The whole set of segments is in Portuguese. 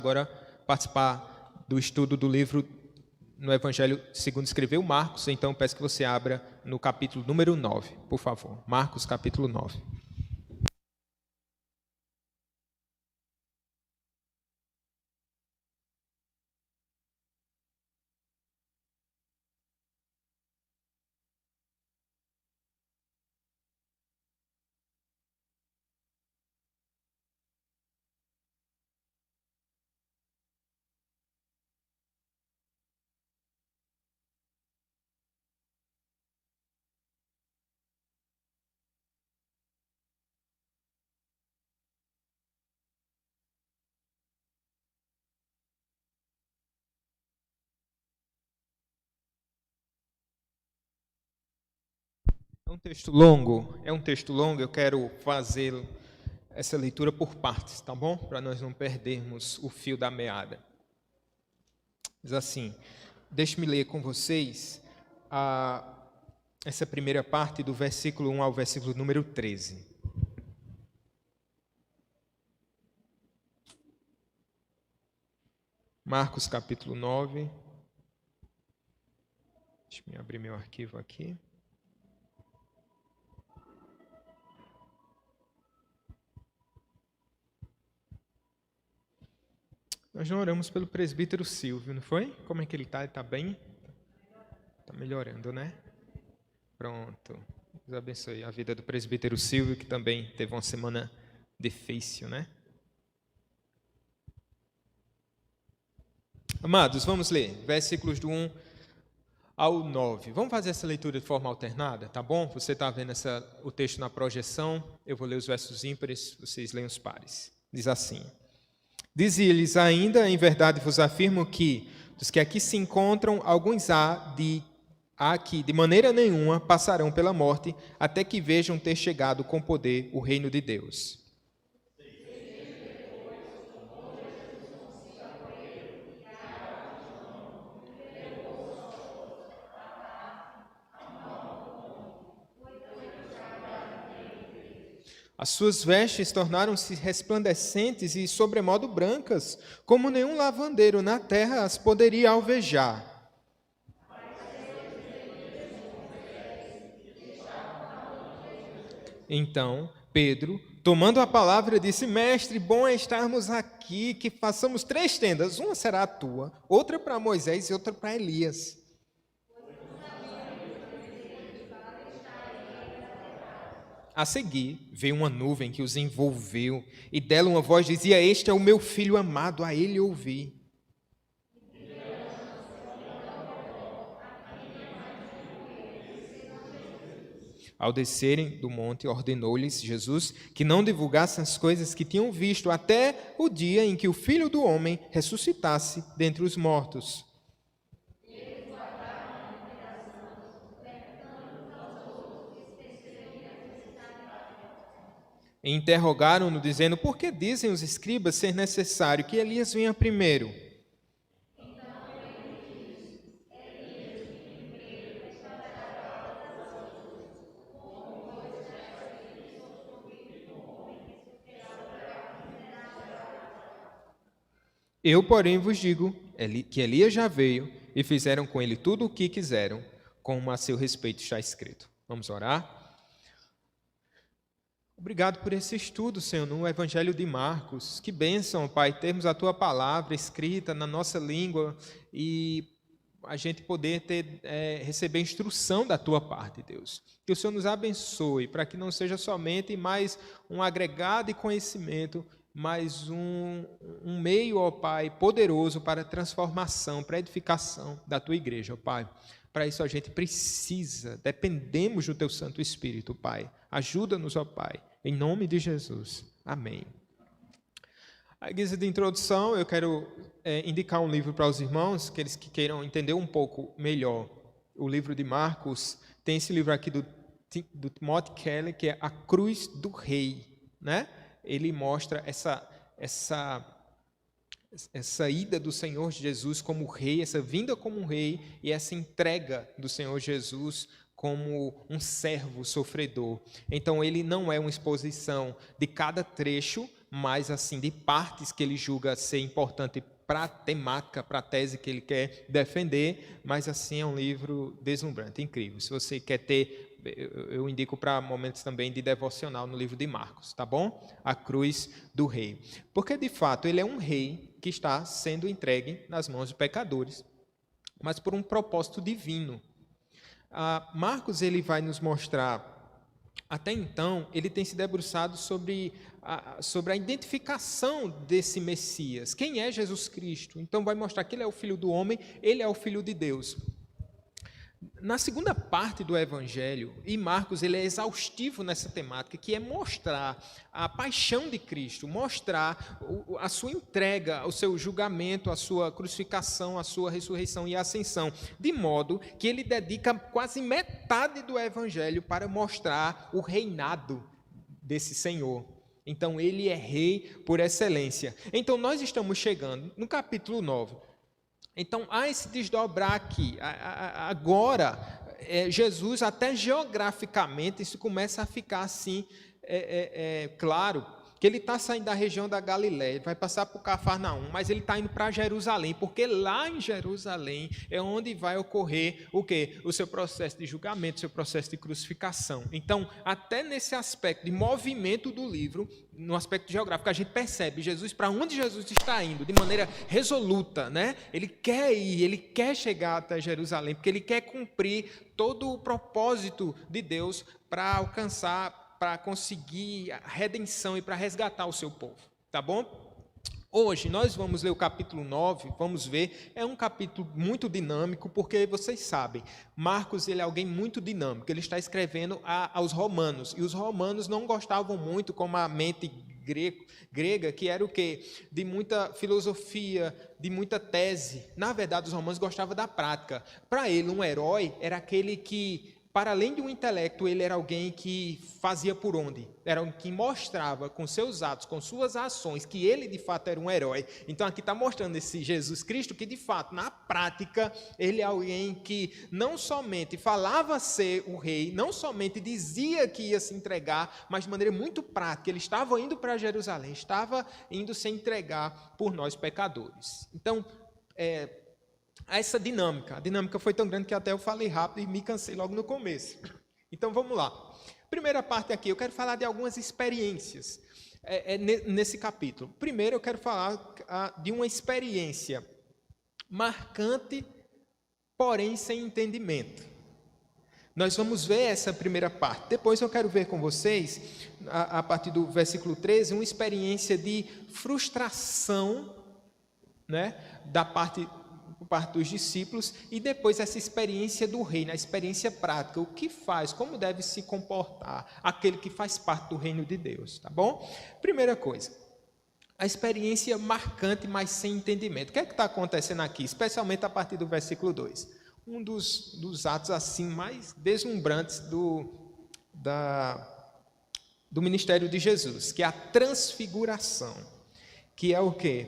agora participar do estudo do livro no Evangelho segundo escreveu Marcos, então peço que você abra no capítulo número 9, por favor. Marcos, capítulo 9. É um texto longo, eu quero fazer essa leitura por partes, tá bom? Para nós não perdermos o fio da meada. Diz assim, deixe-me ler com vocês essa primeira parte do versículo 1 ao versículo número 13. Marcos capítulo 9. Deixa eu abrir meu arquivo aqui. Nós já oramos pelo presbítero Silvio, não foi? Como é que ele está? Ele está bem? Está melhorando, né? Pronto. Deus abençoe a vida do presbítero Silvio, que também teve uma semana difícil, né? Amados, vamos ler versículos do 1 ao 9. Vamos fazer essa leitura de forma alternada, tá bom? Você está vendo o texto na projeção, eu vou ler os versos ímpares, vocês leem os pares. Diz assim: Dizia-lhes ainda, em verdade vos afirmo que, dos que aqui se encontram, alguns há que de maneira nenhuma passarão pela morte, até que vejam ter chegado com poder o reino de Deus. As suas vestes tornaram-se resplandecentes e sobremodo brancas, como nenhum lavandeiro na terra as poderia alvejar. Então, Pedro, tomando a palavra, disse: Mestre, bom é estarmos aqui, que façamos 3 tendas, uma será a tua, outra para Moisés e outra para Elias. A seguir, veio uma nuvem que os envolveu, e dela uma voz dizia: Este é o meu filho amado, a ele ouvi. Ao descerem do monte, ordenou-lhes Jesus que não divulgassem as coisas que tinham visto, até o dia em que o Filho do Homem ressuscitasse dentre os mortos. E interrogaram-no, dizendo: Por que dizem os escribas ser necessário que Elias venha primeiro? Eu, porém, vos digo que Elias já veio e fizeram com ele tudo o que quiseram, como a seu respeito está escrito. Vamos orar? Obrigado por esse estudo, Senhor, no Evangelho de Marcos. Que bênção, Pai, termos a Tua palavra escrita na nossa língua e a gente poder receber instrução da Tua parte, Deus. Que o Senhor nos abençoe, para que não seja somente mais um agregado de conhecimento, mas um meio, ó Pai, poderoso para a transformação, para a edificação da Tua igreja, ó Pai. Para isso a gente precisa, dependemos do Teu Santo Espírito, Pai. Ajuda-nos, ó Pai, em nome de Jesus. Amém. A guisa de introdução, eu quero indicar um livro para os irmãos, aqueles que queiram entender um pouco melhor o livro de Marcos. Tem esse livro aqui do Timothy Keller, que é A Cruz do Rei, né? Ele mostra essa ida do Senhor Jesus como rei, essa vinda como rei e essa entrega do Senhor Jesus como um servo sofredor. Então, ele não é uma exposição de cada trecho mais assim de partes que ele julga ser importante para a temática, para a tese que ele quer defender, mas assim é um livro deslumbrante, incrível. Se você quer ter, eu indico para momentos também de devocional no livro de Marcos, tá bom? A Cruz do Rei. Porque de fato ele é um rei que está sendo entregue nas mãos de pecadores, mas por um propósito divino. Marcos ele vai nos mostrar, até então, ele tem se debruçado sobre a identificação desse Messias. Quem é Jesus Cristo? Então, vai mostrar que ele é o Filho do homem, ele é o Filho de Deus. Na segunda parte do Evangelho, e Marcos ele é exaustivo nessa temática, que é mostrar a paixão de Cristo, mostrar a sua entrega, o seu julgamento, a sua crucificação, a sua ressurreição e ascensão, de modo que ele dedica quase metade do Evangelho para mostrar o reinado desse Senhor. Então, ele é rei por excelência. Então, nós estamos chegando no capítulo 9. Então, há esse desdobrar aqui. Agora, Jesus, até geograficamente, isso começa a ficar assim, claro, que ele está saindo da região da Galiléia, vai passar por Cafarnaum, mas ele está indo para Jerusalém, porque lá em Jerusalém é onde vai ocorrer o quê? O seu processo de julgamento, o seu processo de crucificação. Então, até nesse aspecto de movimento do livro, no aspecto geográfico, a gente percebe Jesus, para onde Jesus está indo, de maneira resoluta, né? Ele quer ir, ele quer chegar até Jerusalém, porque ele quer cumprir todo o propósito de Deus para alcançar, para conseguir a redenção e para resgatar o seu povo, tá bom? Hoje nós vamos ler o capítulo 9, vamos ver, é um capítulo muito dinâmico, porque vocês sabem, Marcos ele é alguém muito dinâmico, ele está escrevendo aos romanos, e os romanos não gostavam muito, como a mente grega, que era o quê? De muita filosofia, de muita tese. Na verdade, os romanos gostavam da prática. Para ele, um herói era aquele que, para além de um intelecto, ele era alguém que fazia por onde? Era alguém que mostrava com seus atos, com suas ações, que ele de fato era um herói. Então aqui está mostrando esse Jesus Cristo que de fato, na prática, ele é alguém que não somente falava ser o rei, não somente dizia que ia se entregar, mas de maneira muito prática, ele estava indo para Jerusalém, estava indo se entregar por nós pecadores. Então, essa dinâmica. A dinâmica foi tão grande que até eu falei rápido e me cansei logo no começo. Então, vamos lá. Primeira parte aqui, eu quero falar de algumas experiências nesse capítulo. Primeiro, eu quero falar de uma experiência marcante, porém sem entendimento. Nós vamos ver essa primeira parte. Depois eu quero ver com vocês, a partir do versículo 13, uma experiência de frustração, né, da parte dos discípulos, e depois essa experiência do reino, a experiência prática, o que faz, como deve se comportar aquele que faz parte do reino de Deus, tá bom? Primeira coisa, a experiência marcante, mas sem entendimento. O que é que está acontecendo aqui, especialmente a partir do versículo 2? Um dos atos assim mais deslumbrantes do ministério de Jesus, que é a transfiguração, que é o quê?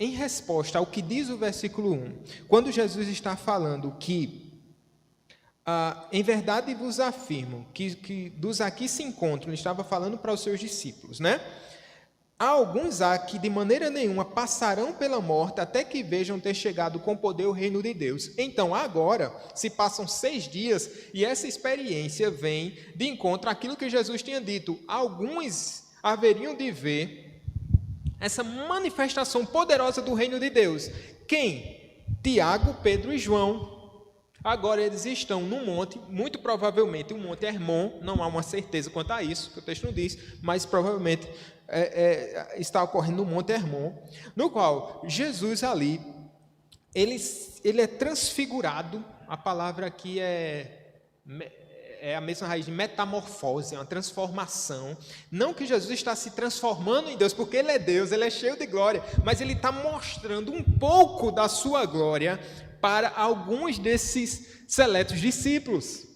Em resposta ao que diz o versículo 1, quando Jesus está falando que, em verdade vos afirmo, que dos aqui se encontram, ele estava falando para os seus discípulos, né? Há alguns que de maneira nenhuma passarão pela morte até que vejam ter chegado com poder o reino de Deus. Então agora se passam 6 dias e essa experiência vem de encontro àquilo que Jesus tinha dito. Alguns haveriam de ver essa manifestação poderosa do reino de Deus. Quem? Tiago, Pedro e João. Agora eles estão num monte, muito provavelmente o Monte Hermon, não há uma certeza quanto a isso, que o texto não diz, mas provavelmente está ocorrendo no Monte Hermon, no qual Jesus ali, ele é transfigurado, a palavra aqui é a mesma raiz de metamorfose, é uma transformação. Não que Jesus está se transformando em Deus, porque Ele é Deus, Ele é cheio de glória, mas Ele está mostrando um pouco da sua glória para alguns desses seletos discípulos.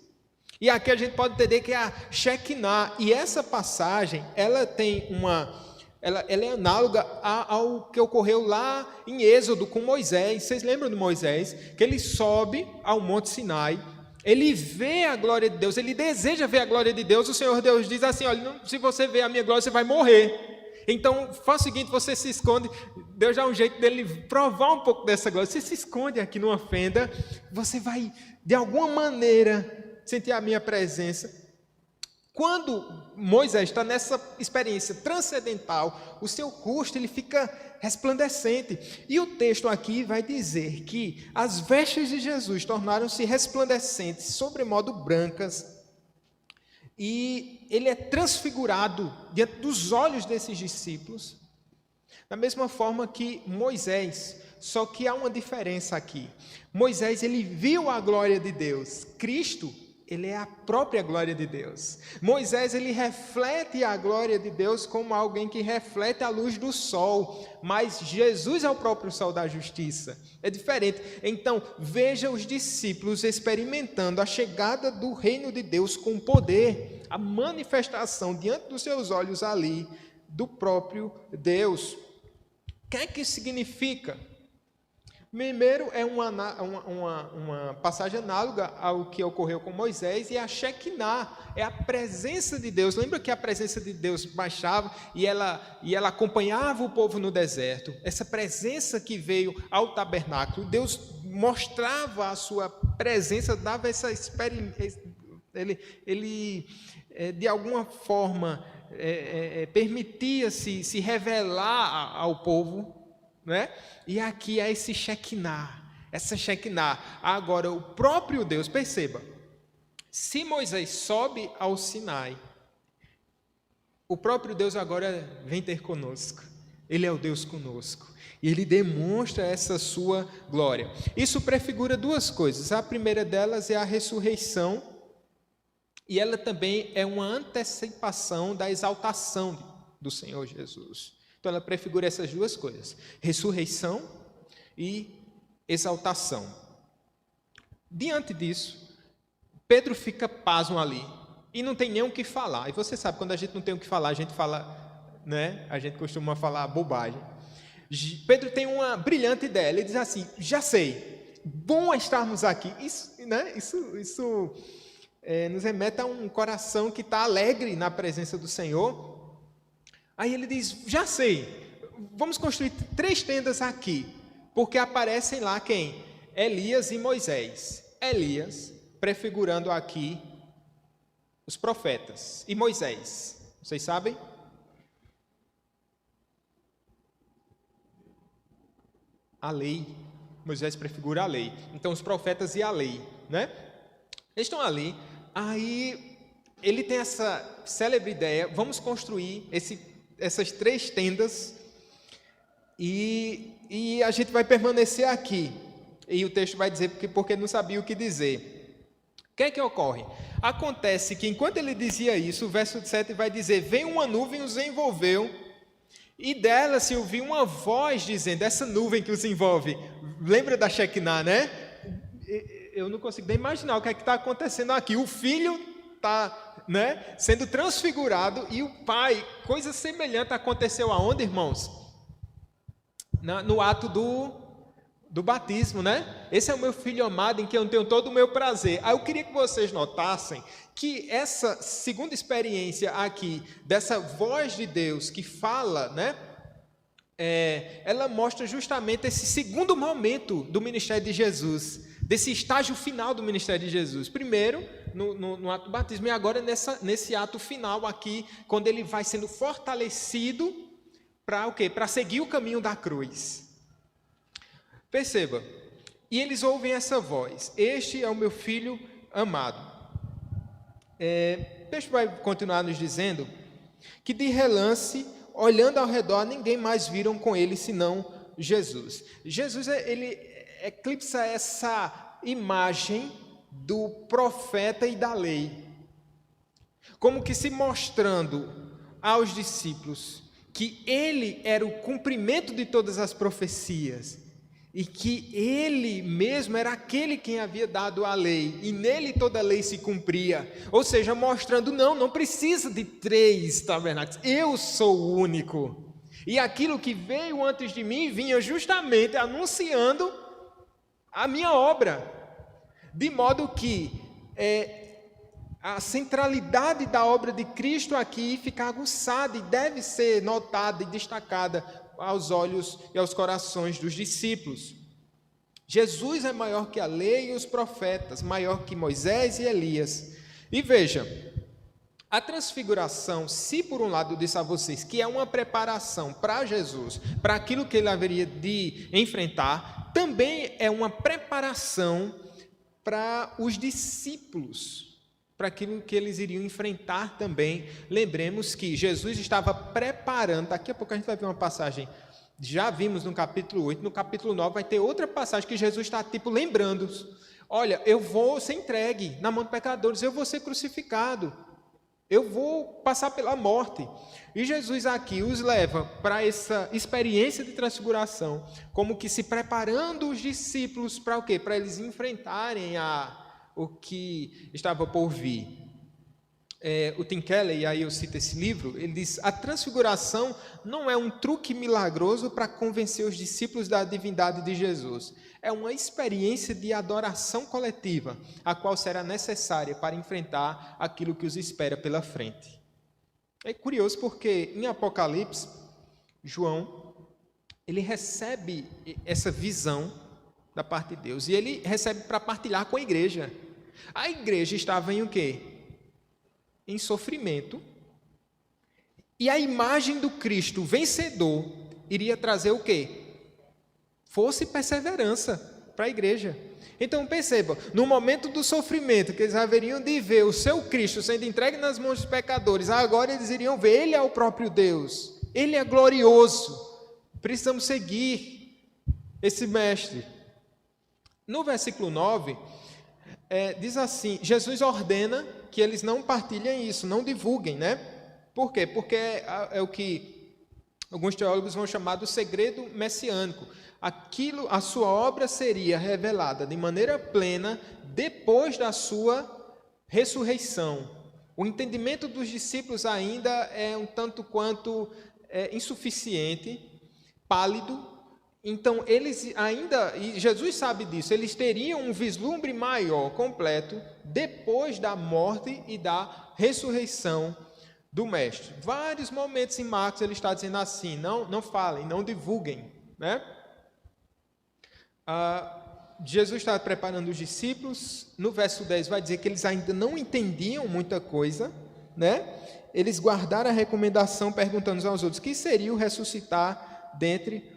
E aqui a gente pode entender que é a Shekinah, e essa passagem, ela tem ela é análoga ao que ocorreu lá em Êxodo com Moisés. Vocês lembram de Moisés? Que ele sobe ao Monte Sinai, ele vê a glória de Deus, ele deseja ver a glória de Deus. O Senhor Deus diz assim: olha, se você ver a minha glória, você vai morrer. Então, faz o seguinte, você se esconde. Deus dá um jeito dele provar um pouco dessa glória. Você se esconde aqui numa fenda, você vai, de alguma maneira, sentir a minha presença. Quando Moisés está nessa experiência transcendental, o seu rosto ele fica resplandecente. E o texto aqui vai dizer que as vestes de Jesus tornaram-se resplandecentes, sobremodo brancas, e ele é transfigurado diante dos olhos desses discípulos, da mesma forma que Moisés, só que há uma diferença aqui. Moisés, ele viu a glória de Deus. Cristo, ele é a própria glória de Deus. Moisés, ele reflete a glória de Deus como alguém que reflete a luz do sol, mas Jesus é o próprio sol da justiça. É diferente. Então, veja os discípulos experimentando a chegada do reino de Deus com poder, a manifestação diante dos seus olhos ali do próprio Deus. O que é que isso significa? Primeiro, é uma passagem análoga ao que ocorreu com Moisés, e a Shekinah é a presença de Deus. Lembra que a presença de Deus baixava e ela acompanhava o povo no deserto? Essa presença que veio ao tabernáculo, Deus mostrava a sua presença, dava essa experiência, ele de alguma forma permitia se revelar ao povo, né? E aqui é esse Shekinah, essa Shekinah. Agora, o próprio Deus, perceba, se Moisés sobe ao Sinai, o próprio Deus agora vem ter conosco. Ele é o Deus conosco. E ele demonstra essa sua glória. Isso prefigura duas coisas. A primeira delas é a ressurreição, e ela também é uma antecipação da exaltação do Senhor Jesus. Então, ela prefigura essas duas coisas: ressurreição e exaltação. Diante disso, Pedro fica pasmo ali e não tem nem o que falar. E você sabe, quando a gente não tem o que falar, a gente fala, né? A gente costuma falar bobagem. Pedro tem uma brilhante ideia. Ele diz assim: já sei, bom estarmos aqui. Isso nos remete a um coração que está alegre na presença do Senhor. Aí ele diz: já sei, vamos construir 3 tendas aqui, porque aparecem lá quem? Elias e Moisés. Elias, prefigurando aqui os profetas, e Moisés, vocês sabem? A lei. Moisés prefigura a lei. Então, os profetas e a lei, né? Eles estão ali. Aí ele tem essa célebre ideia: vamos construir essas 3 tendas e a gente vai permanecer aqui. E o texto vai dizer porque não sabia o que dizer. O que é que ocorre? Acontece que enquanto ele dizia isso, o verso 7 vai dizer: veio uma nuvem e os envolveu, e dela se ouviu uma voz dizendo, essa nuvem que os envolve, lembra da Shekinah, né? Eu não consigo nem imaginar o que é que está acontecendo aqui. O filho está, né, sendo transfigurado, e o pai, coisa semelhante aconteceu aonde, irmãos? No ato do batismo, né? Esse é o meu filho amado em quem eu tenho todo o meu prazer. Aí eu queria que vocês notassem que essa segunda experiência aqui, dessa voz de Deus que fala, né? Ela mostra justamente esse segundo momento do ministério de Jesus, desse estágio final do ministério de Jesus. Primeiro, no ato do batismo, e agora nesse ato final aqui, quando ele vai sendo fortalecido para o quê? Para seguir o caminho da cruz. Perceba, e eles ouvem essa voz: este é o meu filho amado. O texto vai continuar nos dizendo que de relance, olhando ao redor, ninguém mais viram com ele senão Jesus. Jesus, ele eclipsa essa imagem do profeta e da lei, como que se mostrando aos discípulos que ele era o cumprimento de todas as profecias, e que ele mesmo era aquele quem havia dado a lei, e nele toda a lei se cumpria. Ou seja, mostrando, não precisa de 3 tabernáculos, eu sou o único. E aquilo que veio antes de mim vinha justamente anunciando a minha obra. De modo que a centralidade da obra de Cristo aqui fica aguçada e deve ser notada e destacada aos olhos e aos corações dos discípulos. Jesus é maior que a lei e os profetas, maior que Moisés e Elias. E veja, a transfiguração, se por um lado eu disse a vocês que é uma preparação para Jesus, para aquilo que ele haveria de enfrentar, também é uma preparação para os discípulos, para aquilo que eles iriam enfrentar também. Lembremos que Jesus estava preparando, daqui a pouco a gente vai ver uma passagem, já vimos no capítulo 8, no capítulo 9 vai ter outra passagem que Jesus está lembrando, olha, eu vou ser entregue na mão de pecadores, eu vou ser crucificado, eu vou passar pela morte. E Jesus aqui os leva para essa experiência de transfiguração, como que se preparando os discípulos para o quê? Para eles enfrentarem o que estava por vir. O Tim Keller, e aí eu cito esse livro, ele diz: a transfiguração não é um truque milagroso para convencer os discípulos da divindade de Jesus. É uma experiência de adoração coletiva, a qual será necessária para enfrentar aquilo que os espera pela frente. É curioso porque em Apocalipse, João, ele recebe essa visão da parte de Deus, e ele recebe para partilhar com a igreja. A igreja estava em o quê? Em sofrimento, e a imagem do Cristo vencedor iria trazer o quê? Força e perseverança para a igreja. Então perceba, no momento do sofrimento, que eles haveriam de ver o seu Cristo sendo entregue nas mãos dos pecadores, agora eles iriam ver, ele é o próprio Deus, ele é glorioso, precisamos seguir esse mestre. No versículo 9, diz assim, Jesus ordena que eles não partilhem isso, não divulguem, né? Por quê? Porque é o que alguns teólogos vão chamar do segredo messiânico. A sua obra seria revelada de maneira plena depois da sua ressurreição. O entendimento dos discípulos ainda é um tanto quanto insuficiente, pálido. Então, eles ainda, e Jesus sabe disso, eles teriam um vislumbre maior, completo, depois da morte e da ressurreição do Mestre. Vários momentos em Marcos ele está dizendo assim, não falem, não divulguem, né? Jesus está preparando os discípulos, no verso 10 vai dizer que eles ainda não entendiam muita coisa, né? Eles guardaram a recomendação perguntando uns aos outros, que seria o ressuscitar dentre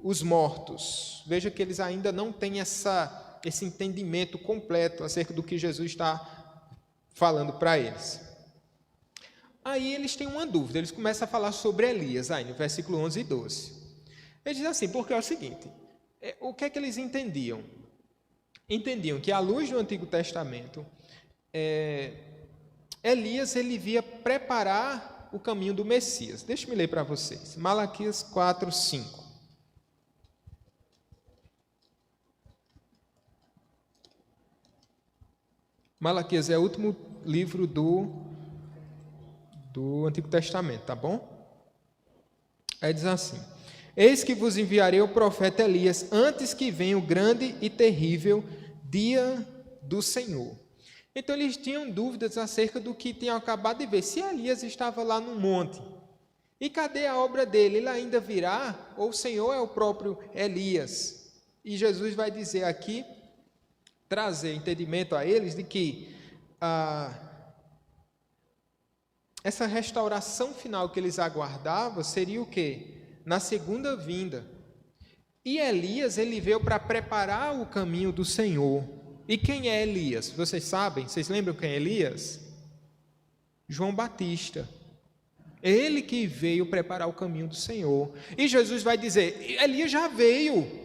os mortos. Veja que eles ainda não têm esse entendimento completo acerca do que Jesus está falando para eles. Aí eles têm uma dúvida, eles começam a falar sobre Elias, aí no versículo 11 e 12. Eles dizem assim, porque é o seguinte, o que é que eles entendiam? Entendiam que à luz do Antigo Testamento, Elias ele via preparar o caminho do Messias. Deixa eu ler para vocês, Malaquias 4, 5. Malaquias é o último livro do Antigo Testamento, tá bom? Aí diz assim, eis que vos enviarei o profeta Elias, antes que venha o grande e terrível dia do Senhor. Então eles tinham dúvidas acerca do que tinham acabado de ver, se Elias estava lá no monte, e cadê a obra dele? Ele ainda virá? Ou o Senhor é o próprio Elias? E Jesus vai dizer aqui, trazer entendimento a eles de que essa restauração final que eles aguardavam seria o quê? Na segunda vinda. E Elias, ele veio para preparar o caminho do Senhor. E quem é Elias? Vocês sabem? Vocês lembram quem é Elias? João Batista. Ele que veio preparar o caminho do Senhor. E Jesus vai dizer, Elias já veio.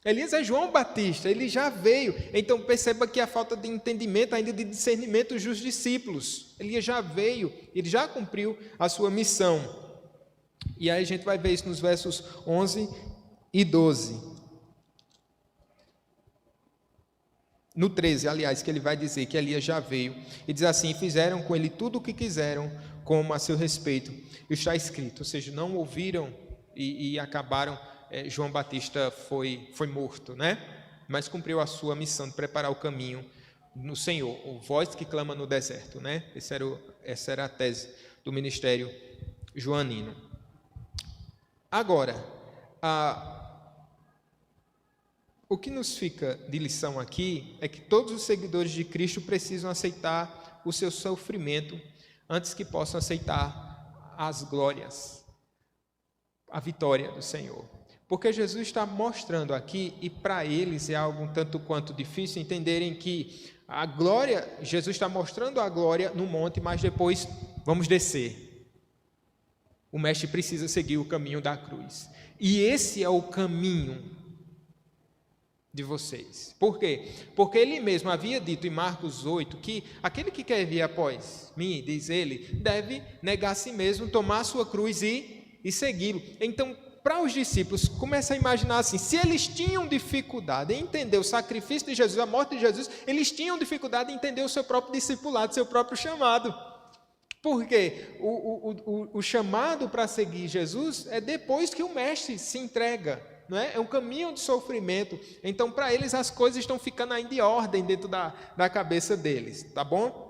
Elias é João Batista, ele já veio. Então perceba que a falta de entendimento, ainda de discernimento dos discípulos. Elias já veio, ele já cumpriu a sua missão. E aí a gente vai ver isso nos versos 11 e 12. No 13, aliás, que ele vai dizer que Elias já veio. E diz assim, fizeram com ele tudo o que quiseram, como a seu respeito está escrito. Ou seja, não ouviram e acabaram... João Batista foi morto, né? Mas cumpriu a sua missão de preparar o caminho no Senhor, o voz que clama no deserto, né? Essa era a tese do ministério joanino. Agora, o que nos fica de lição aqui é que todos os seguidores de Cristo precisam aceitar o seu sofrimento antes que possam aceitar as glórias, a vitória do Senhor. Porque Jesus está mostrando aqui, e para eles é algo um tanto quanto difícil entenderem que a glória, Jesus está mostrando a glória no monte, mas depois vamos descer. O mestre precisa seguir o caminho da cruz. E esse é o caminho de vocês. Por quê? Porque ele mesmo havia dito em Marcos 8 que aquele que quer vir após mim, diz ele, deve negar a si mesmo, tomar a sua cruz e segui-lo. Então, para os discípulos, começa a imaginar assim, se eles tinham dificuldade em entender o sacrifício de Jesus, a morte de Jesus, eles tinham dificuldade em entender o seu próprio discipulado, seu próprio chamado. Porque o chamado para seguir Jesus é depois que o mestre se entrega, não é? É um caminho de sofrimento. Então, para eles, as coisas estão ficando ainda em ordem dentro da cabeça deles, tá bom?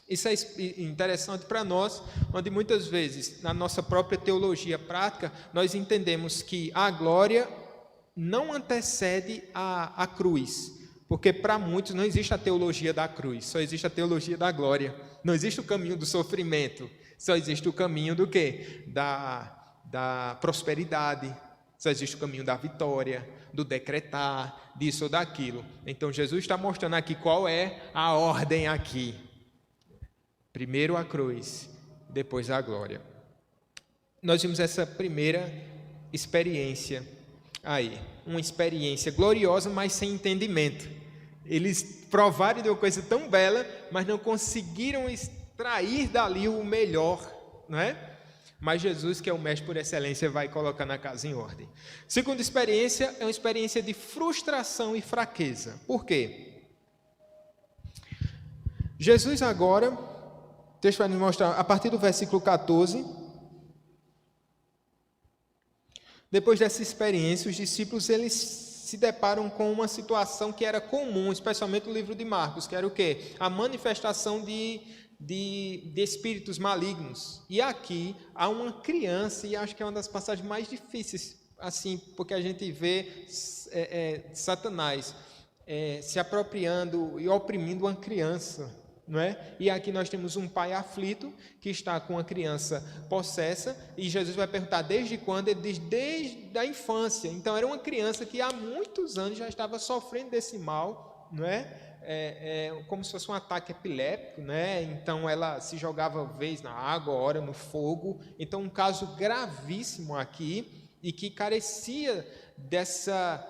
Isso é interessante para nós, onde muitas vezes, na nossa própria teologia prática, nós entendemos que a glória não antecede a cruz, porque para muitos não existe a teologia da cruz, só existe a teologia da glória. Não existe o caminho do sofrimento, só existe o caminho do quê? Da prosperidade, só existe o caminho da vitória, do decretar, disso ou daquilo. Então, Jesus está mostrando aqui qual é a ordem aqui. Primeiro a cruz, depois a glória. Nós vimos essa primeira experiência aí, uma experiência gloriosa, mas sem entendimento. Eles provaram de uma coisa tão bela, mas não conseguiram extrair dali o melhor, não é? Mas Jesus, que é o mestre por excelência, vai colocar na casa em ordem. Segunda experiência é uma experiência de frustração e fraqueza. Por quê? Jesus agora, o texto vai nos mostrar, a partir do versículo 14, depois dessa experiência, os discípulos, eles se deparam com uma situação que era comum, especialmente no livro de Marcos, que era o quê? A manifestação de espíritos malignos. E aqui há uma criança, e acho que é uma das passagens mais difíceis, assim, porque a gente vê Satanás se apropriando e oprimindo uma criança, não é? E aqui nós temos um pai aflito que está com uma criança possessa, e Jesus vai perguntar desde quando? Ele diz desde a infância. Então era uma criança que há muitos anos já estava sofrendo desse mal, não é? Como se fosse um ataque epiléptico, né? Então ela se jogava vez na água, ora no fogo. Então um caso gravíssimo aqui, e que carecia dessa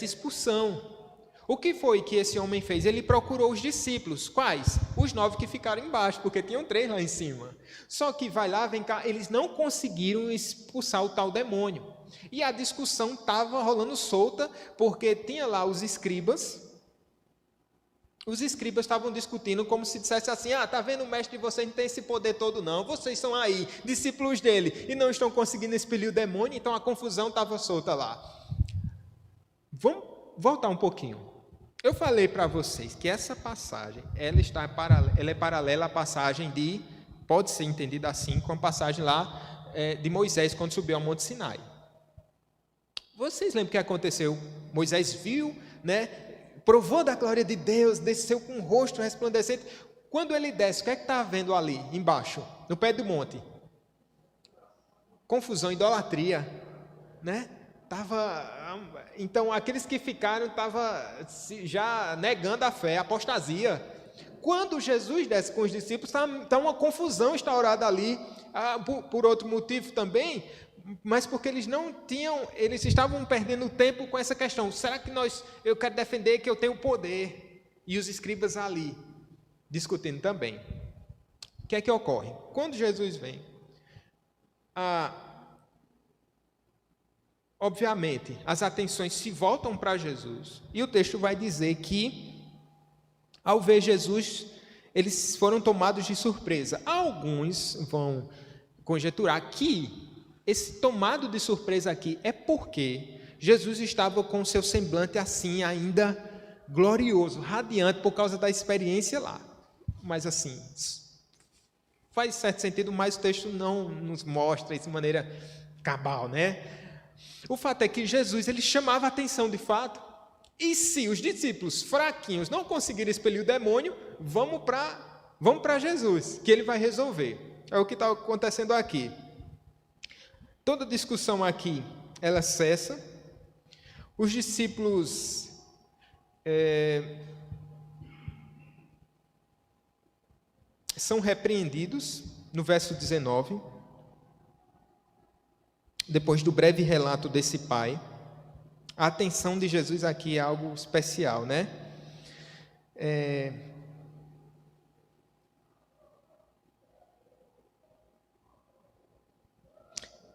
expulsão. O que foi que esse homem fez? Ele procurou os discípulos. Quais? Os 9 que ficaram embaixo, porque tinham 3 lá em cima. Só que vai lá, vem cá, eles não conseguiram expulsar o tal demônio. E a discussão estava rolando solta, porque tinha lá os escribas. Os escribas estavam discutindo como se dissesse assim, tá vendo, o mestre de vocês não tem esse poder todo não, vocês são aí, discípulos dele, e não estão conseguindo expelir o demônio, então a confusão estava solta lá. Vamos voltar um pouquinho. Eu falei para vocês que essa passagem, ela é paralela à passagem pode ser entendida assim, com a passagem lá de Moisés, quando subiu ao Monte Sinai. Vocês lembram o que aconteceu? Moisés viu, né? Provou da glória de Deus, desceu com o rosto resplandecente. Quando ele desce, o que é que está vendo ali, embaixo, no pé do monte? Confusão, idolatria, né? Então, aqueles que ficaram estavam já negando a fé, apostasia. Quando Jesus desce com os discípulos, está uma confusão instaurada ali, por outro motivo também, mas porque eles estavam perdendo tempo com essa questão. Será que eu quero defender que eu tenho poder? E os escribas ali, discutindo também. O que é que ocorre? Quando Jesus vem, obviamente, as atenções se voltam para Jesus, e o texto vai dizer que, ao ver Jesus, eles foram tomados de surpresa. Alguns vão conjecturar que esse tomado de surpresa aqui é porque Jesus estava com o seu semblante assim, ainda glorioso, radiante por causa da experiência lá. Mas assim, faz certo sentido, mas o texto não nos mostra isso de maneira cabal, né? O fato é que Jesus, ele chamava a atenção de fato. E se os discípulos fraquinhos não conseguirem expelir o demônio, vamos para Jesus, que ele vai resolver. É o que está acontecendo aqui. Toda discussão aqui, ela cessa. Os discípulos são repreendidos no verso 19, depois do breve relato desse pai. A atenção de Jesus aqui é algo especial, né?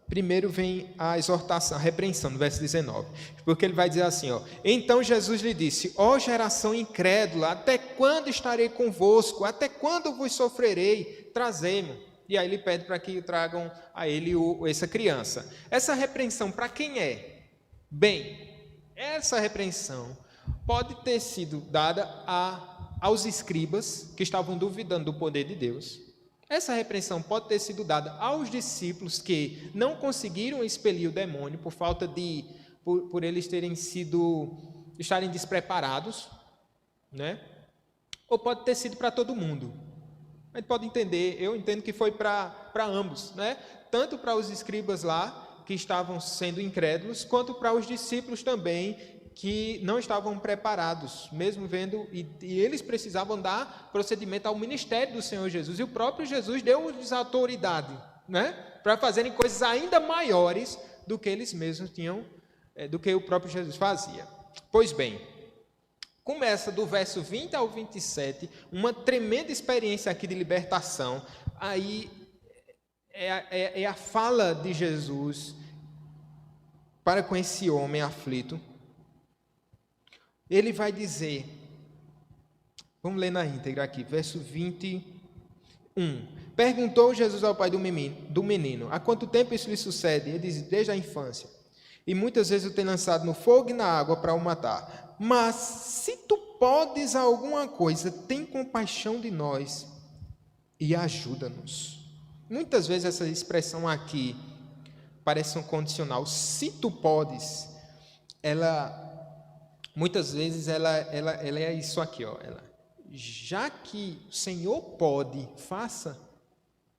Primeiro vem a exortação, a repreensão, no verso 19. Porque ele vai dizer assim, ó: então Jesus lhe disse: ó geração incrédula, até quando estarei convosco? Até quando vos sofrerei? Trazei-mo. E aí ele pede para que tragam a ele essa criança. Essa repreensão para quem é? Bem, essa repreensão pode ter sido dada aos escribas que estavam duvidando do poder de Deus. Essa repreensão pode ter sido dada aos discípulos que não conseguiram expelir o demônio por eles estarem despreparados, né? Ou pode ter sido para todo mundo. A gente pode entender, eu entendo que foi para ambos, né? Tanto para os escribas lá, que estavam sendo incrédulos, quanto para os discípulos também, que não estavam preparados, mesmo vendo, e eles precisavam dar procedimento ao ministério do Senhor Jesus, e o próprio Jesus deu-lhes autoridade, né? Para fazerem coisas ainda maiores do que eles mesmos tinham, do que o próprio Jesus fazia. Pois bem, começa do verso 20 ao 27, uma tremenda experiência aqui de libertação. Aí é a fala de Jesus para com esse homem aflito. Ele vai dizer, vamos ler na íntegra aqui, verso 21. Perguntou Jesus ao pai do menino: há quanto tempo isso lhe sucede? Ele diz: desde a infância. E muitas vezes o tem lançado no fogo e na água para o matar. Mas se tu podes alguma coisa, tem compaixão de nós e ajuda-nos. Muitas vezes essa expressão aqui parece um condicional. Se tu podes, muitas vezes ela é isso aqui, ó. Já que o Senhor pode, faça.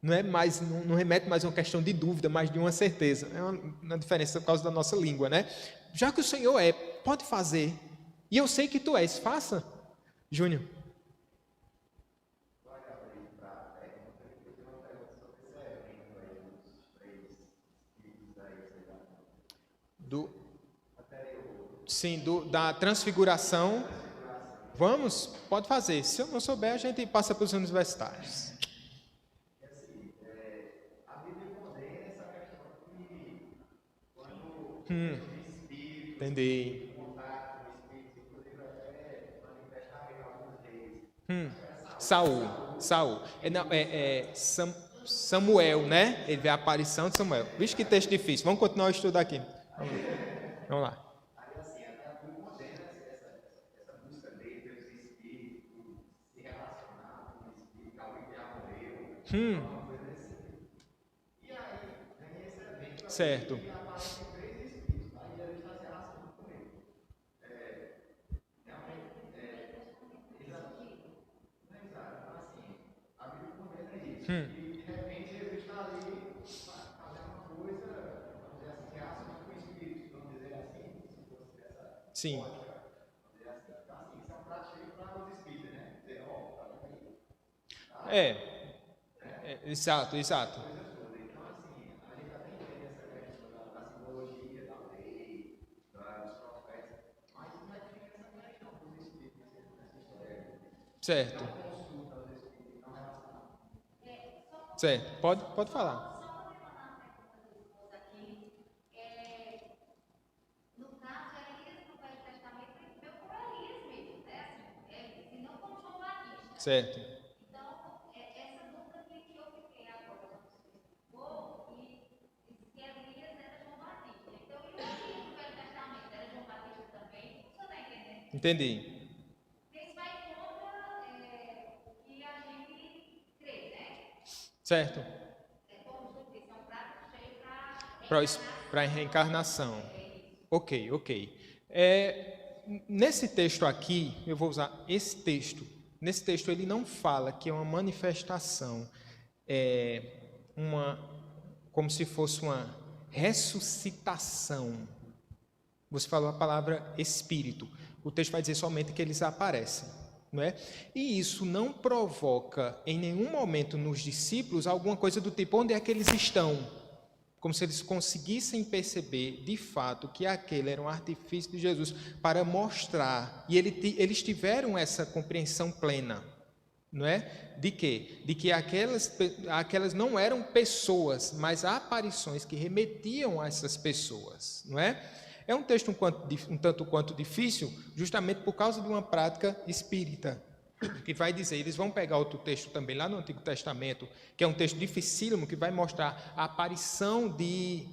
Não remete mais a uma questão de dúvida, mas de uma certeza. É uma diferença por causa da nossa língua, né? Já que o Senhor pode fazer. E eu sei que tu és, faça. Júnior. Da transfiguração. Vamos? Pode fazer. Se eu não souber, a gente passa para os universitários. A Bíblia condena essa questão que quando Entendi. contato com o Espírito, inclusive até manifestar em alguns reis. Saul. Samuel, né? Ele vê a aparição de Samuel. Vixe, que texto difícil. Vamos continuar o estudo aqui. Vamos lá. Aí assim, a Bíblia condena essa busca dele pelos Espíritos, se relacionar com o Espírito, alguém que já morreu, uma coisa desse tipo. E aí, vem esse evento, Certo. e aparecem 3 Espíritos, aí ele está se relacionando com ele. Realmente, exato. Então, assim, a Bíblia condena isso. E de repente Jesus está ali fazendo uma coisa, vamos dizer assim, relacionando com o Espírito, vamos dizer assim, se fosse dessa Sim. ótica, vamos dizer assim. Então, assim, isso é um prato cheio para os Espíritos, né? Dizer, ó, tá vendo aí? Exato. Então, assim, a gente até entende essa questão da simbologia, da lei, dos profetas, mas como é que fica essa questão dos Espíritos nessa história? Certo. Não consulta os Espíritos, não relacionar. Certo. Pode falar. No caso, Elias no Velho Testamento recebeu por Elias mesmo, né? Assim, e não como João Batista. Certo. Então, essa dúvida que eu fiquei agora, se Elias era João Batista. Então, e o Elias no Velho Testamento era João Batista também? Você está entendendo? Entendi. Certo? Para a reencarnação. Ok. Nesse texto aqui, eu vou usar esse texto. Nesse texto ele não fala que é uma manifestação, como se fosse uma ressuscitação. Você falou a palavra espírito. O texto vai dizer somente que eles aparecem, não é? E isso não provoca em nenhum momento nos discípulos alguma coisa do tipo, onde é que eles estão? Como se eles conseguissem perceber, de fato, que aquele era um artifício de Jesus para mostrar, e eles tiveram essa compreensão plena, não é? De quê? De que aquelas não eram pessoas, mas aparições que remetiam a essas pessoas, não é? É um texto um tanto quanto difícil, justamente por causa de uma prática espírita, que vai dizer, eles vão pegar outro texto também lá no Antigo Testamento, que é um texto dificílimo, que vai mostrar a aparição de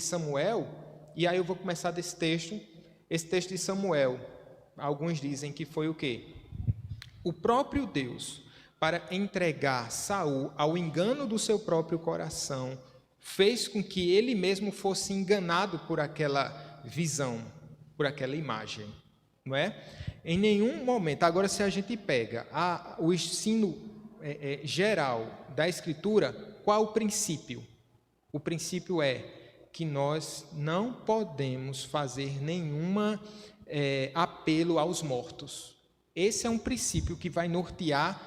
Samuel, e aí eu vou começar desse texto. Esse texto de Samuel, alguns dizem que foi o quê? O próprio Deus, para entregar Saul ao engano do seu próprio coração, fez com que ele mesmo fosse enganado por aquela visão, por aquela imagem, não é? Em nenhum momento, agora se a gente pega o ensino geral da Escritura, qual o princípio? O princípio é que nós não podemos fazer nenhuma apelo aos mortos. Esse é um princípio que vai nortear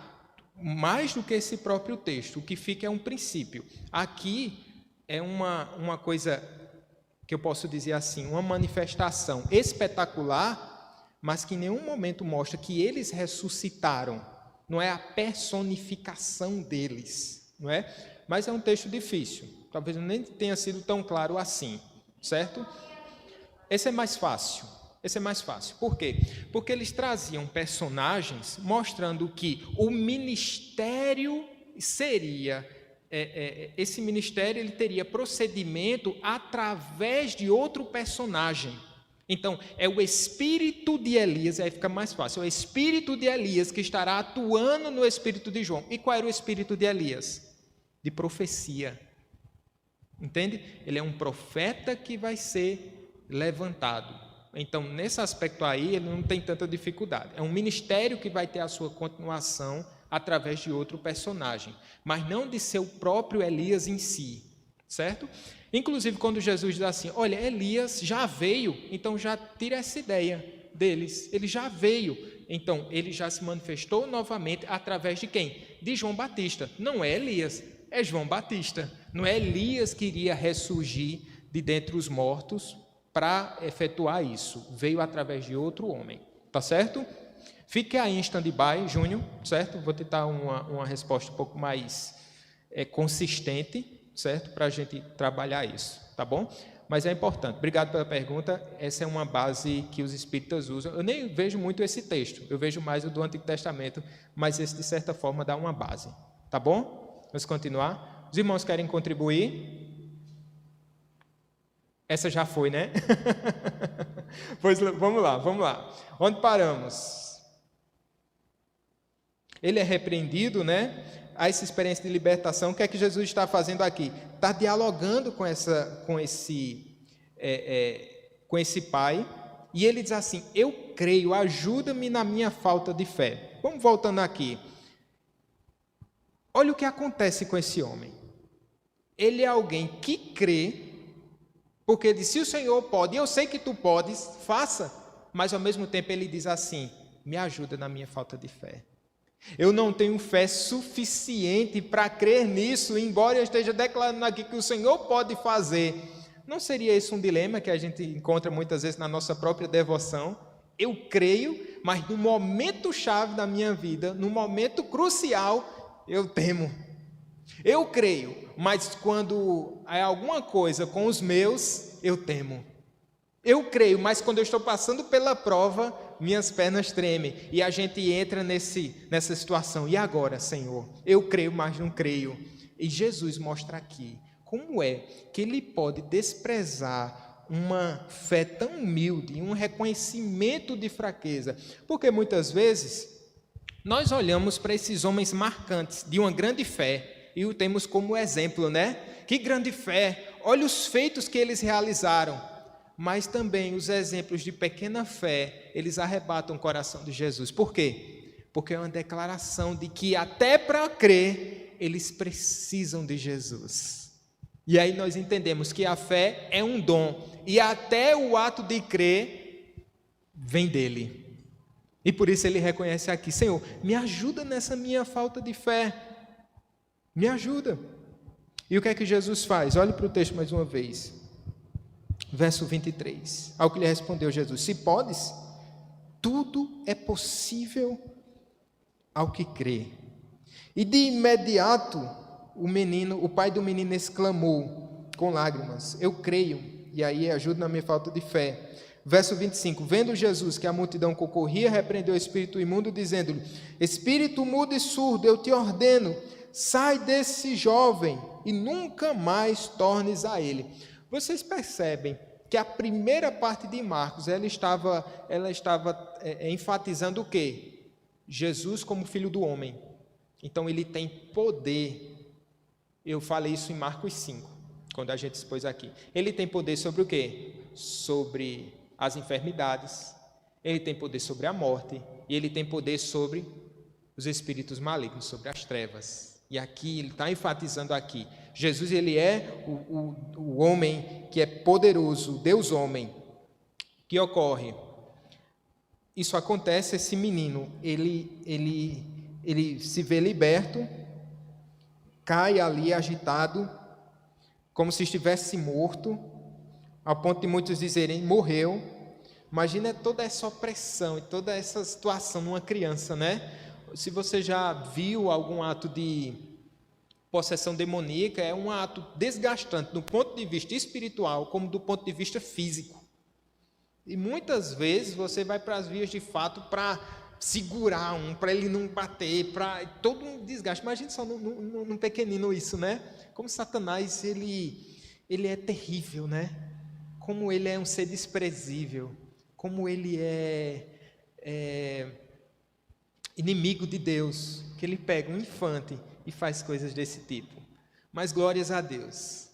mais do que esse próprio texto. O que fica é um princípio. Aqui é uma coisa que eu posso dizer assim, uma manifestação espetacular, mas que em nenhum momento mostra que eles ressuscitaram. Não é a personificação deles, não é? Mas é um texto difícil. Talvez nem tenha sido tão claro assim, certo? Esse é mais fácil. Por quê? Porque eles traziam personagens mostrando que o ministério seria... esse ministério ele teria procedimento através de outro personagem. Então, é o espírito de Elias, aí fica mais fácil, é o espírito de Elias que estará atuando no espírito de João. E qual era o espírito de Elias? De profecia. Entende? Ele é um profeta que vai ser levantado. Então, nesse aspecto aí, ele não tem tanta dificuldade. É um ministério que vai ter a sua continuação através de outro personagem, mas não de seu próprio Elias em si, certo? Inclusive, quando Jesus diz assim, olha, Elias já veio, então já tira essa ideia deles, ele já veio, então ele já se manifestou novamente através de quem? De João Batista. Não é Elias, é João Batista. Não é Elias que iria ressurgir de dentre os mortos para efetuar isso, veio através de outro homem, tá certo? Fique aí em stand-by, Júnior, certo? Vou tentar uma resposta um pouco mais consistente, certo? Para a gente trabalhar isso, tá bom? Mas é importante. Obrigado pela pergunta. Essa é uma base que os espíritas usam. Eu nem vejo muito esse texto, eu vejo mais o do Antigo Testamento, mas esse, de certa forma, dá uma base, tá bom? Vamos continuar. Os irmãos querem contribuir? Essa já foi, né? Pois vamos lá. Onde paramos? Ele é repreendido, né? A essa experiência de libertação. O que é que Jesus está fazendo aqui? Está dialogando com esse pai, e ele diz assim, eu creio, ajuda-me na minha falta de fé. Vamos voltando aqui. Olha o que acontece com esse homem. Ele é alguém que crê, porque ele diz, se o Senhor pode, e eu sei que tu podes, faça, mas ao mesmo tempo ele diz assim, me ajuda na minha falta de fé. Eu não tenho fé suficiente para crer nisso, embora eu esteja declarando aqui que o Senhor pode fazer. Não seria esse um dilema que a gente encontra muitas vezes na nossa própria devoção? Eu creio, mas no momento chave da minha vida, no momento crucial, eu temo. Eu creio, mas quando é alguma coisa com os meus, eu temo. Eu creio, mas quando eu estou passando pela prova, minhas pernas tremem, e a gente entra nessa situação. E agora, Senhor? Eu creio, mas não creio. E Jesus mostra aqui como é que ele pode desprezar uma fé tão humilde, um reconhecimento de fraqueza. Porque muitas vezes nós olhamos para esses homens marcantes de uma grande fé, e o temos como exemplo, né? Que grande fé! Olha os feitos que eles realizaram. Mas também os exemplos de pequena fé, eles arrebatam o coração de Jesus. Por quê? Porque é uma declaração de que até para crer, eles precisam de Jesus. E aí nós entendemos que a fé é um dom, e até o ato de crer vem dele. E por isso ele reconhece aqui: Senhor, me ajuda nessa minha falta de fé, me ajuda. E o que é que Jesus faz? Olhe para o texto mais uma vez, verso 23. Ao que lhe respondeu Jesus: se podes, tudo é possível ao que crê. E de imediato o pai do menino exclamou com lágrimas: eu creio, e aí ajuda na minha falta de fé. Verso 25, vendo Jesus que a multidão concorria, repreendeu o espírito imundo, dizendo-lhe: espírito mudo e surdo, eu te ordeno, sai desse jovem e nunca mais tornes a ele. Vocês percebem que a primeira parte de Marcos, ela estava enfatizando o quê? Jesus como filho do homem. Então ele tem poder. Eu falei isso em Marcos 5, quando a gente expôs aqui. Ele tem poder sobre o quê? Sobre as enfermidades, ele tem poder sobre a morte, e ele tem poder sobre os espíritos malignos, sobre as trevas. E aqui, ele está enfatizando aqui, Jesus, ele é o homem que é poderoso, Deus homem. O que ocorre? Isso acontece, esse menino, ele se vê liberto, cai ali agitado, como se estivesse morto, ao ponto de muitos dizerem: morreu. Imagina toda essa opressão e toda essa situação numa criança, né? Se você já viu algum ato de possessão demoníaca, é um ato desgastante do ponto de vista espiritual como do ponto de vista físico. E muitas vezes você vai para as vias de fato para segurar para ele não bater, para todo um desgaste. Imagina só num pequenino isso, né? Como Satanás, ele é terrível, né? Como ele é um ser desprezível, como ele é inimigo de Deus, que ele pega um infante e faz coisas desse tipo. Mas glórias a Deus,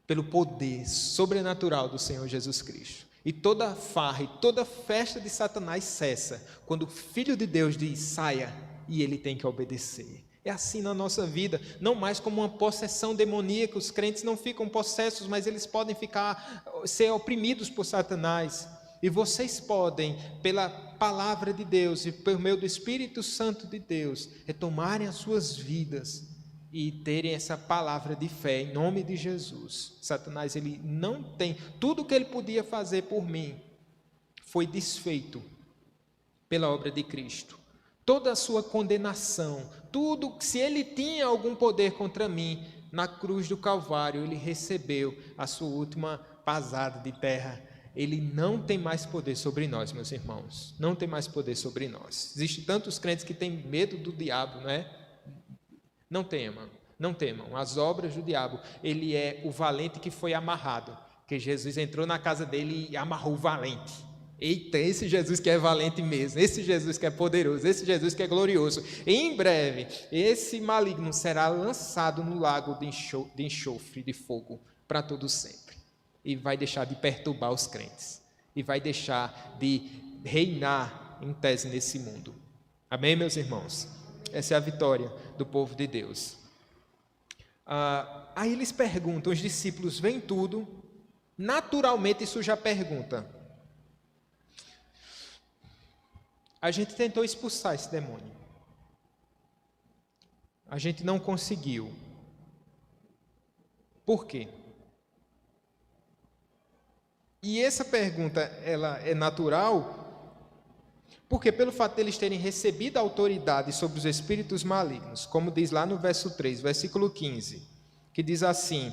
pelo poder sobrenatural do Senhor Jesus Cristo. E toda farra e toda festa de Satanás cessa quando o Filho de Deus diz: saia, e ele tem que obedecer. É assim na nossa vida, não mais como uma possessão demoníaca. Os crentes não ficam possessos, mas eles podem ser oprimidos por Satanás. E vocês podem, pela palavra de Deus e por meio do Espírito Santo de Deus, retomarem as suas vidas e terem essa palavra de fé em nome de Jesus. Satanás, ele não tem, tudo o que ele podia fazer por mim foi desfeito pela obra de Cristo. Toda a sua condenação, tudo, se ele tinha algum poder contra mim, na cruz do Calvário, ele recebeu a sua última pasada de terra. Ele não tem mais poder sobre nós, meus irmãos. Não tem mais poder sobre nós. Existem tantos crentes que têm medo do diabo, não é? Não temam, não temam. As obras do diabo, ele é o valente que foi amarrado. Que Jesus entrou na casa dele e amarrou o valente. Eita, esse Jesus que é valente mesmo, esse Jesus que é poderoso, esse Jesus que é glorioso. E em breve, esse maligno será lançado no lago de enxofre, de fogo, para todo sempre. E vai deixar de perturbar os crentes. E vai deixar de reinar em tese nesse mundo. Amém, meus irmãos? Essa é a vitória do povo de Deus. Aí eles perguntam, os discípulos veem tudo, naturalmente isso já pergunta. A gente tentou expulsar esse demônio. A gente não conseguiu. Por quê? E essa pergunta, ela é natural, porque pelo fato de eles terem recebido a autoridade sobre os espíritos malignos, como diz lá no verso 3, versículo 15, que diz assim: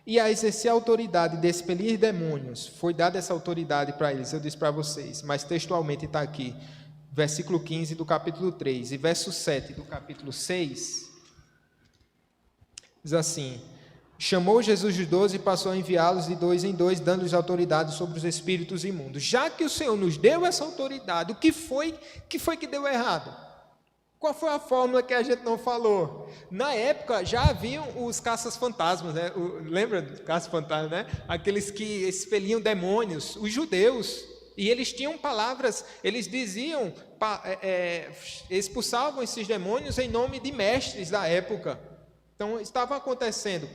e a exercer a autoridade de expelir demônios, foi dada essa autoridade para eles, eu disse para vocês, mas textualmente está aqui, versículo 15 do capítulo 3 e verso 7 do capítulo 6, diz assim: chamou Jesus os 12 e passou a enviá-los de 2 em 2, dando-lhes autoridade sobre os espíritos imundos. Já que o Senhor nos deu essa autoridade, o que foi que deu errado? Qual foi a fórmula que a gente não falou? Na época já haviam os caças-fantasmas, né? Lembra dos caças-fantasmas, né? Aqueles que expeliam demônios, os judeus. E eles tinham palavras, eles diziam, expulsavam esses demônios em nome de mestres da época. Então estava acontecendo.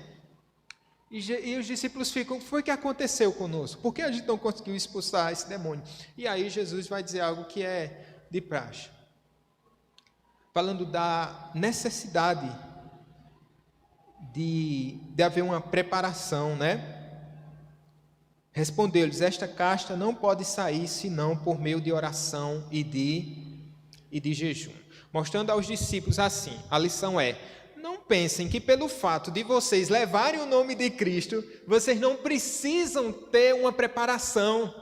E os discípulos ficam, o que foi que aconteceu conosco? Por que a gente não conseguiu expulsar esse demônio? E aí Jesus vai dizer algo que é de praxe. Falando da necessidade de haver uma preparação, né? Respondeu-lhes, esta casta não pode sair senão por meio de oração e de jejum. Mostrando aos discípulos assim, a lição é, não pensem que pelo fato de vocês levarem o nome de Cristo, vocês não precisam ter uma preparação.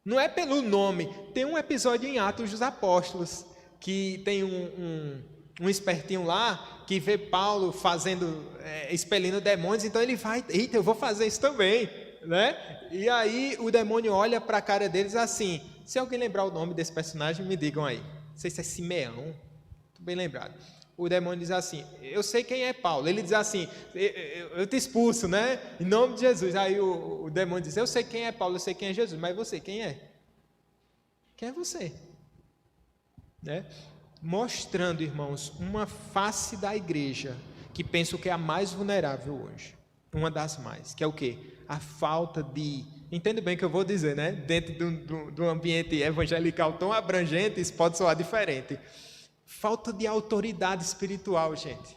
Não é pelo nome. Tem um episódio em Atos dos Apóstolos, que tem um espertinho lá, que vê Paulo expelindo demônios, então ele vai, eita, eu vou fazer isso também, né? E aí o demônio olha para a cara deles assim, se alguém lembrar o nome desse personagem, me digam aí. Não sei se é Simeão, muito bem lembrado. O demônio diz assim, eu sei quem é Paulo. Ele diz assim, eu te expulso, né? Em nome de Jesus. Aí o demônio diz, eu sei quem é Paulo, eu sei quem é Jesus, mas você, quem é? Quem é você? Né? Mostrando, irmãos, uma face da igreja que penso que é a mais vulnerável hoje, uma das mais, que é o quê? A falta de, entende bem o que eu vou dizer, né? Dentro de um ambiente evangelical tão abrangente, isso pode soar diferente. Falta de autoridade espiritual, gente.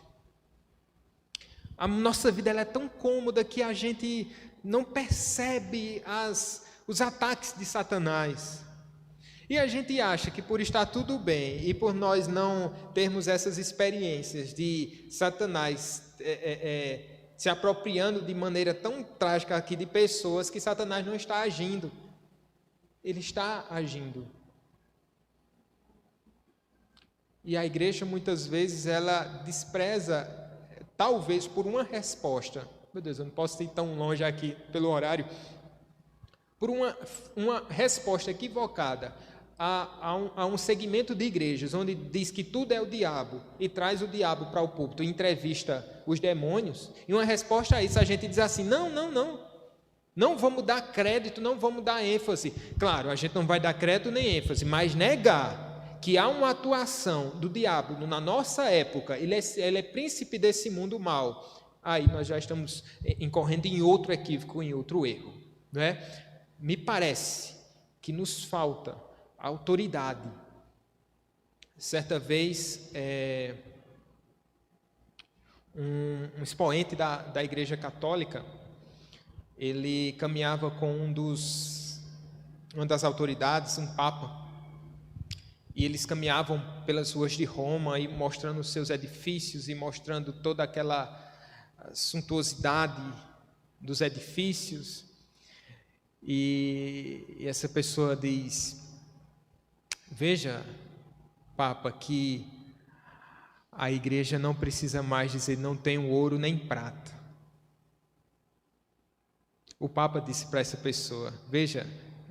A nossa vida ela é tão cômoda que a gente não percebe os ataques de Satanás. E a gente acha que por estar tudo bem e por nós não termos essas experiências de Satanás se apropriando de maneira tão trágica aqui de pessoas, que Satanás não está agindo. Ele está agindo. E a igreja muitas vezes ela despreza, talvez por uma resposta. Meu Deus, eu não posso ir tão longe aqui pelo horário. Por uma resposta equivocada a um segmento de igrejas onde diz que tudo é o diabo e traz o diabo para o púlpito e entrevista os demônios, e uma resposta a isso a gente diz assim, não vamos dar crédito, não vamos dar ênfase. Claro, a gente não vai dar crédito nem ênfase, mas negar que há uma atuação do diabo na nossa época, ele é príncipe desse mundo mal, aí nós já estamos incorrendo em outro equívoco, em outro erro, não é? Me parece que nos falta autoridade. Certa vez, um expoente da Igreja Católica, ele caminhava com uma das autoridades, um papa, e eles caminhavam pelas ruas de Roma, e mostrando os seus edifícios, e mostrando toda aquela suntuosidade dos edifícios, e essa pessoa diz, veja, Papa, que a igreja não precisa mais dizer não tenho ouro nem prata. O Papa disse para essa pessoa, veja,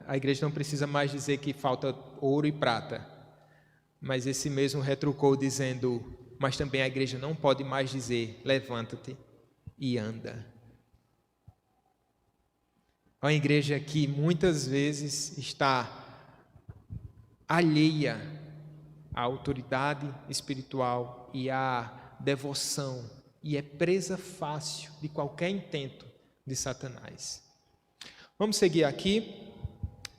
a igreja não precisa mais dizer que falta ouro e prata, mas esse mesmo retrucou dizendo, mas também a igreja não pode mais dizer, levanta-te e anda. A igreja que muitas vezes está alheia à autoridade espiritual e à devoção, e é presa fácil de qualquer intento de Satanás. Vamos seguir aqui.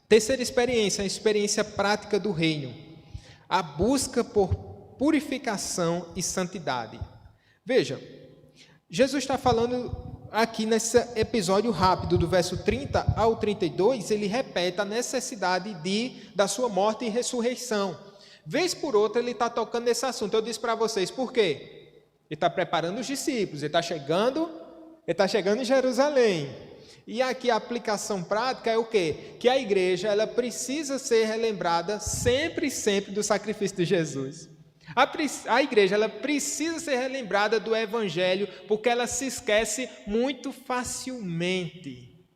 Terceira experiência, a experiência prática do reino. A busca por purificação e santidade. Veja, Jesus está falando aqui nesse episódio rápido, do verso 30 ao 32, ele repete a necessidade da sua morte e ressurreição. Vez por outra, ele está tocando nesse assunto. Eu disse para vocês, por quê? Ele está preparando os discípulos, ele está chegando em Jerusalém. E aqui a aplicação prática é o quê? Que a igreja ela precisa ser relembrada sempre do sacrifício de Jesus. A igreja ela precisa ser relembrada do evangelho, porque ela se esquece muito facilmente.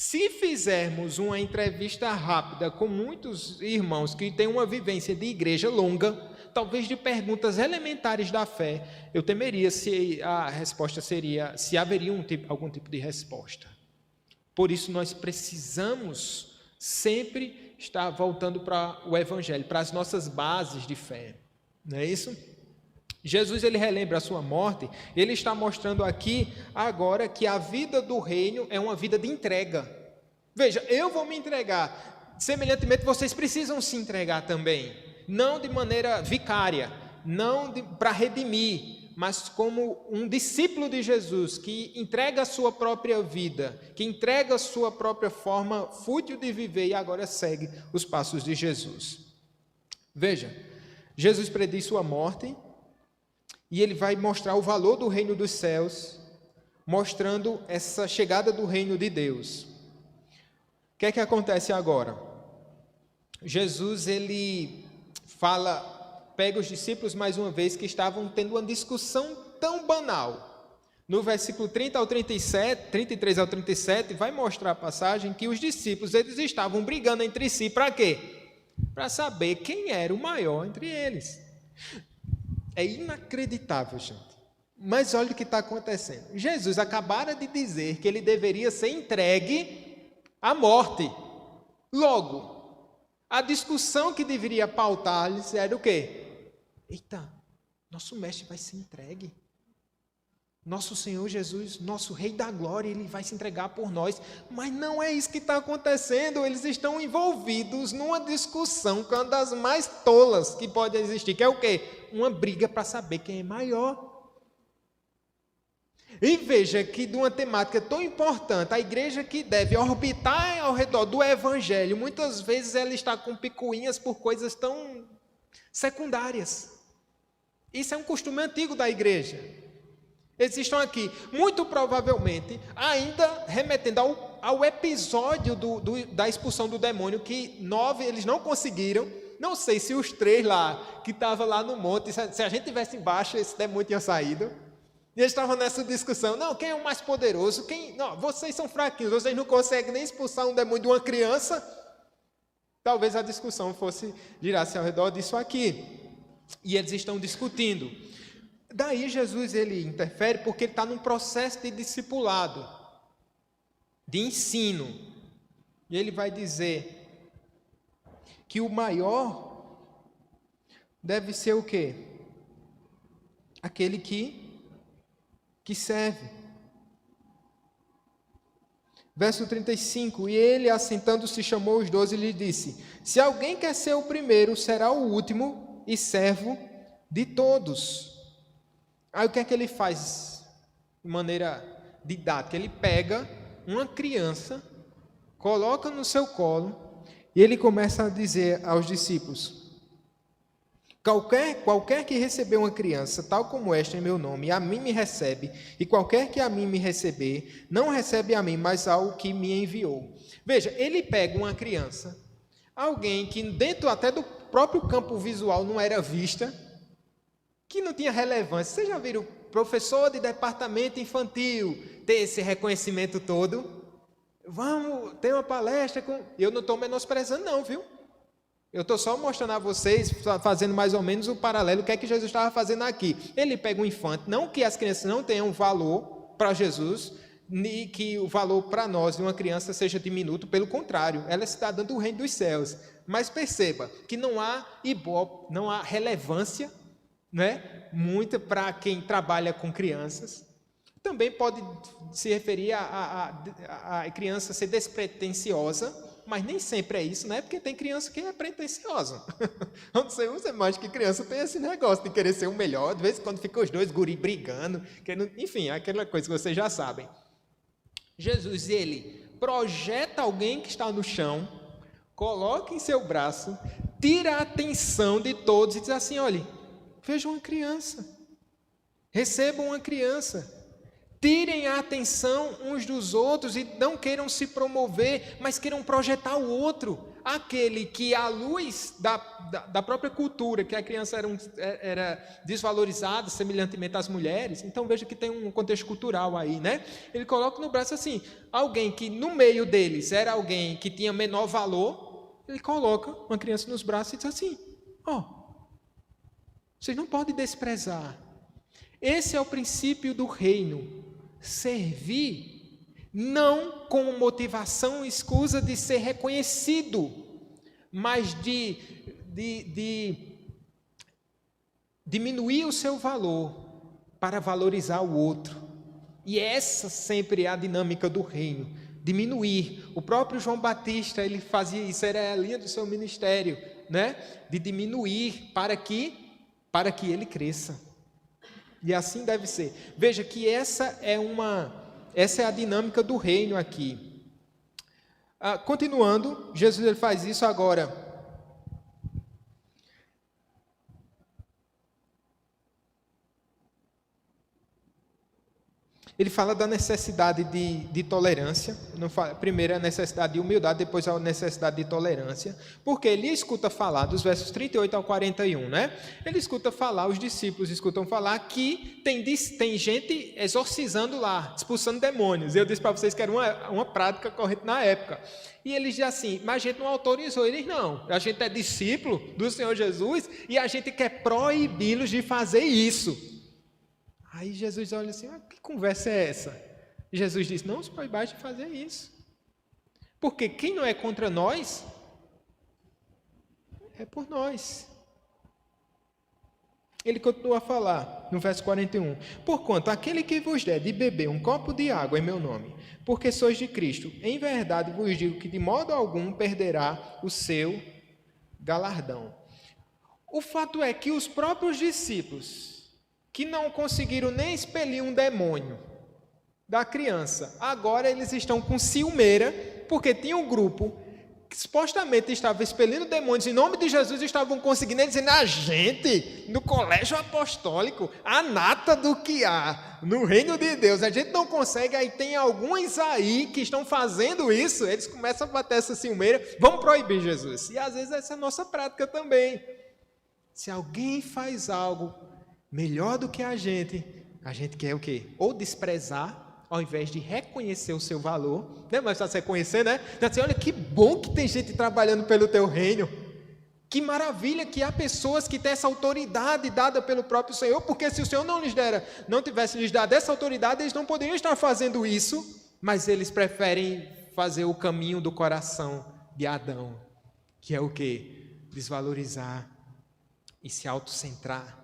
Se fizermos uma entrevista rápida com muitos irmãos que têm uma vivência de igreja longa, talvez de perguntas elementares da fé, eu temeria se a resposta seria, se haveria algum tipo de resposta. Por isso nós precisamos sempre estar voltando para o Evangelho, para as nossas bases de fé. Não é isso? Jesus, ele relembra a sua morte, ele está mostrando aqui agora que a vida do reino é uma vida de entrega. Veja, eu vou me entregar, semelhantemente vocês precisam se entregar também, não de maneira vicária, não para redimir, mas como um discípulo de Jesus, que entrega a sua própria vida, que entrega a sua própria forma fútil de viver e agora segue os passos de Jesus. Veja, Jesus prediz sua morte, e ele vai mostrar o valor do reino dos céus, mostrando essa chegada do reino de Deus. O que é que acontece agora? Jesus, ele pega os discípulos mais uma vez que estavam tendo uma discussão tão banal. No versículo 30 ao 37, 33 ao 37, vai mostrar a passagem que os discípulos, eles estavam brigando entre si, para quê? Para saber quem era o maior entre eles. É inacreditável, gente. Mas olha o que está acontecendo. Jesus acabara de dizer que ele deveria ser entregue à morte. Logo, a discussão que deveria pautar-lhes era o quê? Eita, nosso mestre vai ser entregue. Nosso Senhor Jesus, nosso Rei da Glória, ele vai se entregar por nós. Mas não é isso que está acontecendo. Eles estão envolvidos numa discussão que é uma das mais tolas que pode existir, que é o quê? Uma briga para saber quem é maior. E veja que de uma temática tão importante, a igreja que deve orbitar ao redor do Evangelho, muitas vezes ela está com picuinhas por coisas tão secundárias. Isso é um costume antigo da igreja. Eles estão aqui, muito provavelmente, ainda remetendo ao episódio da expulsão do demônio, que 9 eles não conseguiram. Não sei se os 3 lá, que estavam lá no monte, se a gente estivesse embaixo, esse demônio tinha saído. E eles estavam nessa discussão, não, quem é o mais poderoso? Não, vocês são fraquinhos, vocês não conseguem nem expulsar um demônio de uma criança. Talvez a discussão girasse ao redor disso aqui. E eles estão discutindo. Daí Jesus, ele interfere porque ele está num processo de discipulado, de ensino. E ele vai dizer que o maior deve ser o quê? Aquele que serve. Verso 35, e ele, assentando-se, chamou os 12 e lhe disse, se alguém quer ser o primeiro, será o último e servo de todos. Aí o que é que ele faz de maneira didática? Ele pega uma criança, coloca no seu colo e ele começa a dizer aos discípulos, qualquer que receber uma criança, tal como esta em meu nome, a mim me recebe, e qualquer que a mim me receber, não recebe a mim, mas ao que me enviou. Veja, ele pega uma criança, alguém que dentro até do próprio campo visual não era vista, que não tinha relevância. Vocês já viram professor de departamento infantil ter esse reconhecimento todo? Vamos ter uma palestra com... Eu não estou menosprezando não, viu? Eu estou só mostrando a vocês, fazendo mais ou menos o paralelo, o que é que Jesus estava fazendo aqui. Ele pega um infante, não que as crianças não tenham valor para Jesus, nem que o valor para nós de uma criança seja diminuto, pelo contrário, ela está dando o reino dos céus. Mas perceba que não há ibope, não há relevância, né, muita para quem trabalha com crianças. Também pode se referir a criança ser despretensiosa, mas nem sempre é isso, né? Porque tem criança que é pretensiosa. Onde você usa mais que criança tem esse negócio de querer ser o melhor, de vez em quando fica os dois guri brigando, enfim, aquela coisa que vocês já sabem. Jesus, ele projeta alguém que está no chão, coloca em seu braço, tira a atenção de todos e diz assim, olha, vejam uma criança, recebam uma criança, tirem a atenção uns dos outros e não queiram se promover, mas queiram projetar o outro. aquele que, à luz da própria cultura, que a criança era desvalorizada semelhantemente às mulheres, então veja que tem um contexto cultural aí, né? Ele coloca no braço assim, alguém que no meio deles era alguém que tinha menor valor, ele coloca uma criança nos braços e diz assim, vocês não podem desprezar. Esse é o princípio do reino, servir não com motivação escusa de ser reconhecido, mas de diminuir o seu valor para valorizar o outro. E essa sempre é a dinâmica do reino, diminuir. O próprio João Batista, ele fazia isso, era a linha do seu ministério, né? De diminuir para que ele cresça. E assim deve ser. Veja que essa é a dinâmica do reino aqui. Continuando, Jesus ele faz isso agora. Ele fala da necessidade de tolerância. Primeiro a necessidade de humildade, depois a necessidade de tolerância. Porque ele escuta falar, dos versos 38 ao 41, né? Ele escuta falar, os discípulos escutam falar que tem gente exorcizando lá, expulsando demônios. Eu disse para vocês que era uma prática corrente na época. E eles dizem assim, mas a gente não autorizou. Eles não, a gente é discípulo do Senhor Jesus e a gente quer proibi-los de fazer isso. Aí Jesus olha assim, que conversa é essa? E Jesus diz, não os proibais de fazer isso. Porque quem não é contra nós, é por nós. Ele continua a falar, no verso 41, porquanto aquele que vos der de beber um copo de água em meu nome, porque sois de Cristo, em verdade vos digo que de modo algum perderá o seu galardão. O fato é que os próprios discípulos, que não conseguiram nem expelir um demônio da criança, agora eles estão com ciumeira, porque tinha um grupo que supostamente estava expelindo demônios em nome de Jesus e estavam conseguindo, eles dizendo, a gente, no colégio apostólico, a nata do que há no reino de Deus, a gente não consegue, aí tem alguns aí que estão fazendo isso, eles começam a bater essa ciumeira, vamos proibir Jesus. E às vezes essa é a nossa prática também. Se alguém faz algo melhor do que a gente quer o quê? Ou desprezar, ao invés de reconhecer o seu valor, né? Mas está se reconhecer, né? Assim, olha que bom que tem gente trabalhando pelo teu reino, que maravilha que há pessoas que têm essa autoridade dada pelo próprio Senhor, porque se o Senhor não tivesse lhes dado essa autoridade, eles não poderiam estar fazendo isso, mas eles preferem fazer o caminho do coração de Adão, que é o quê? Desvalorizar e se autocentrar,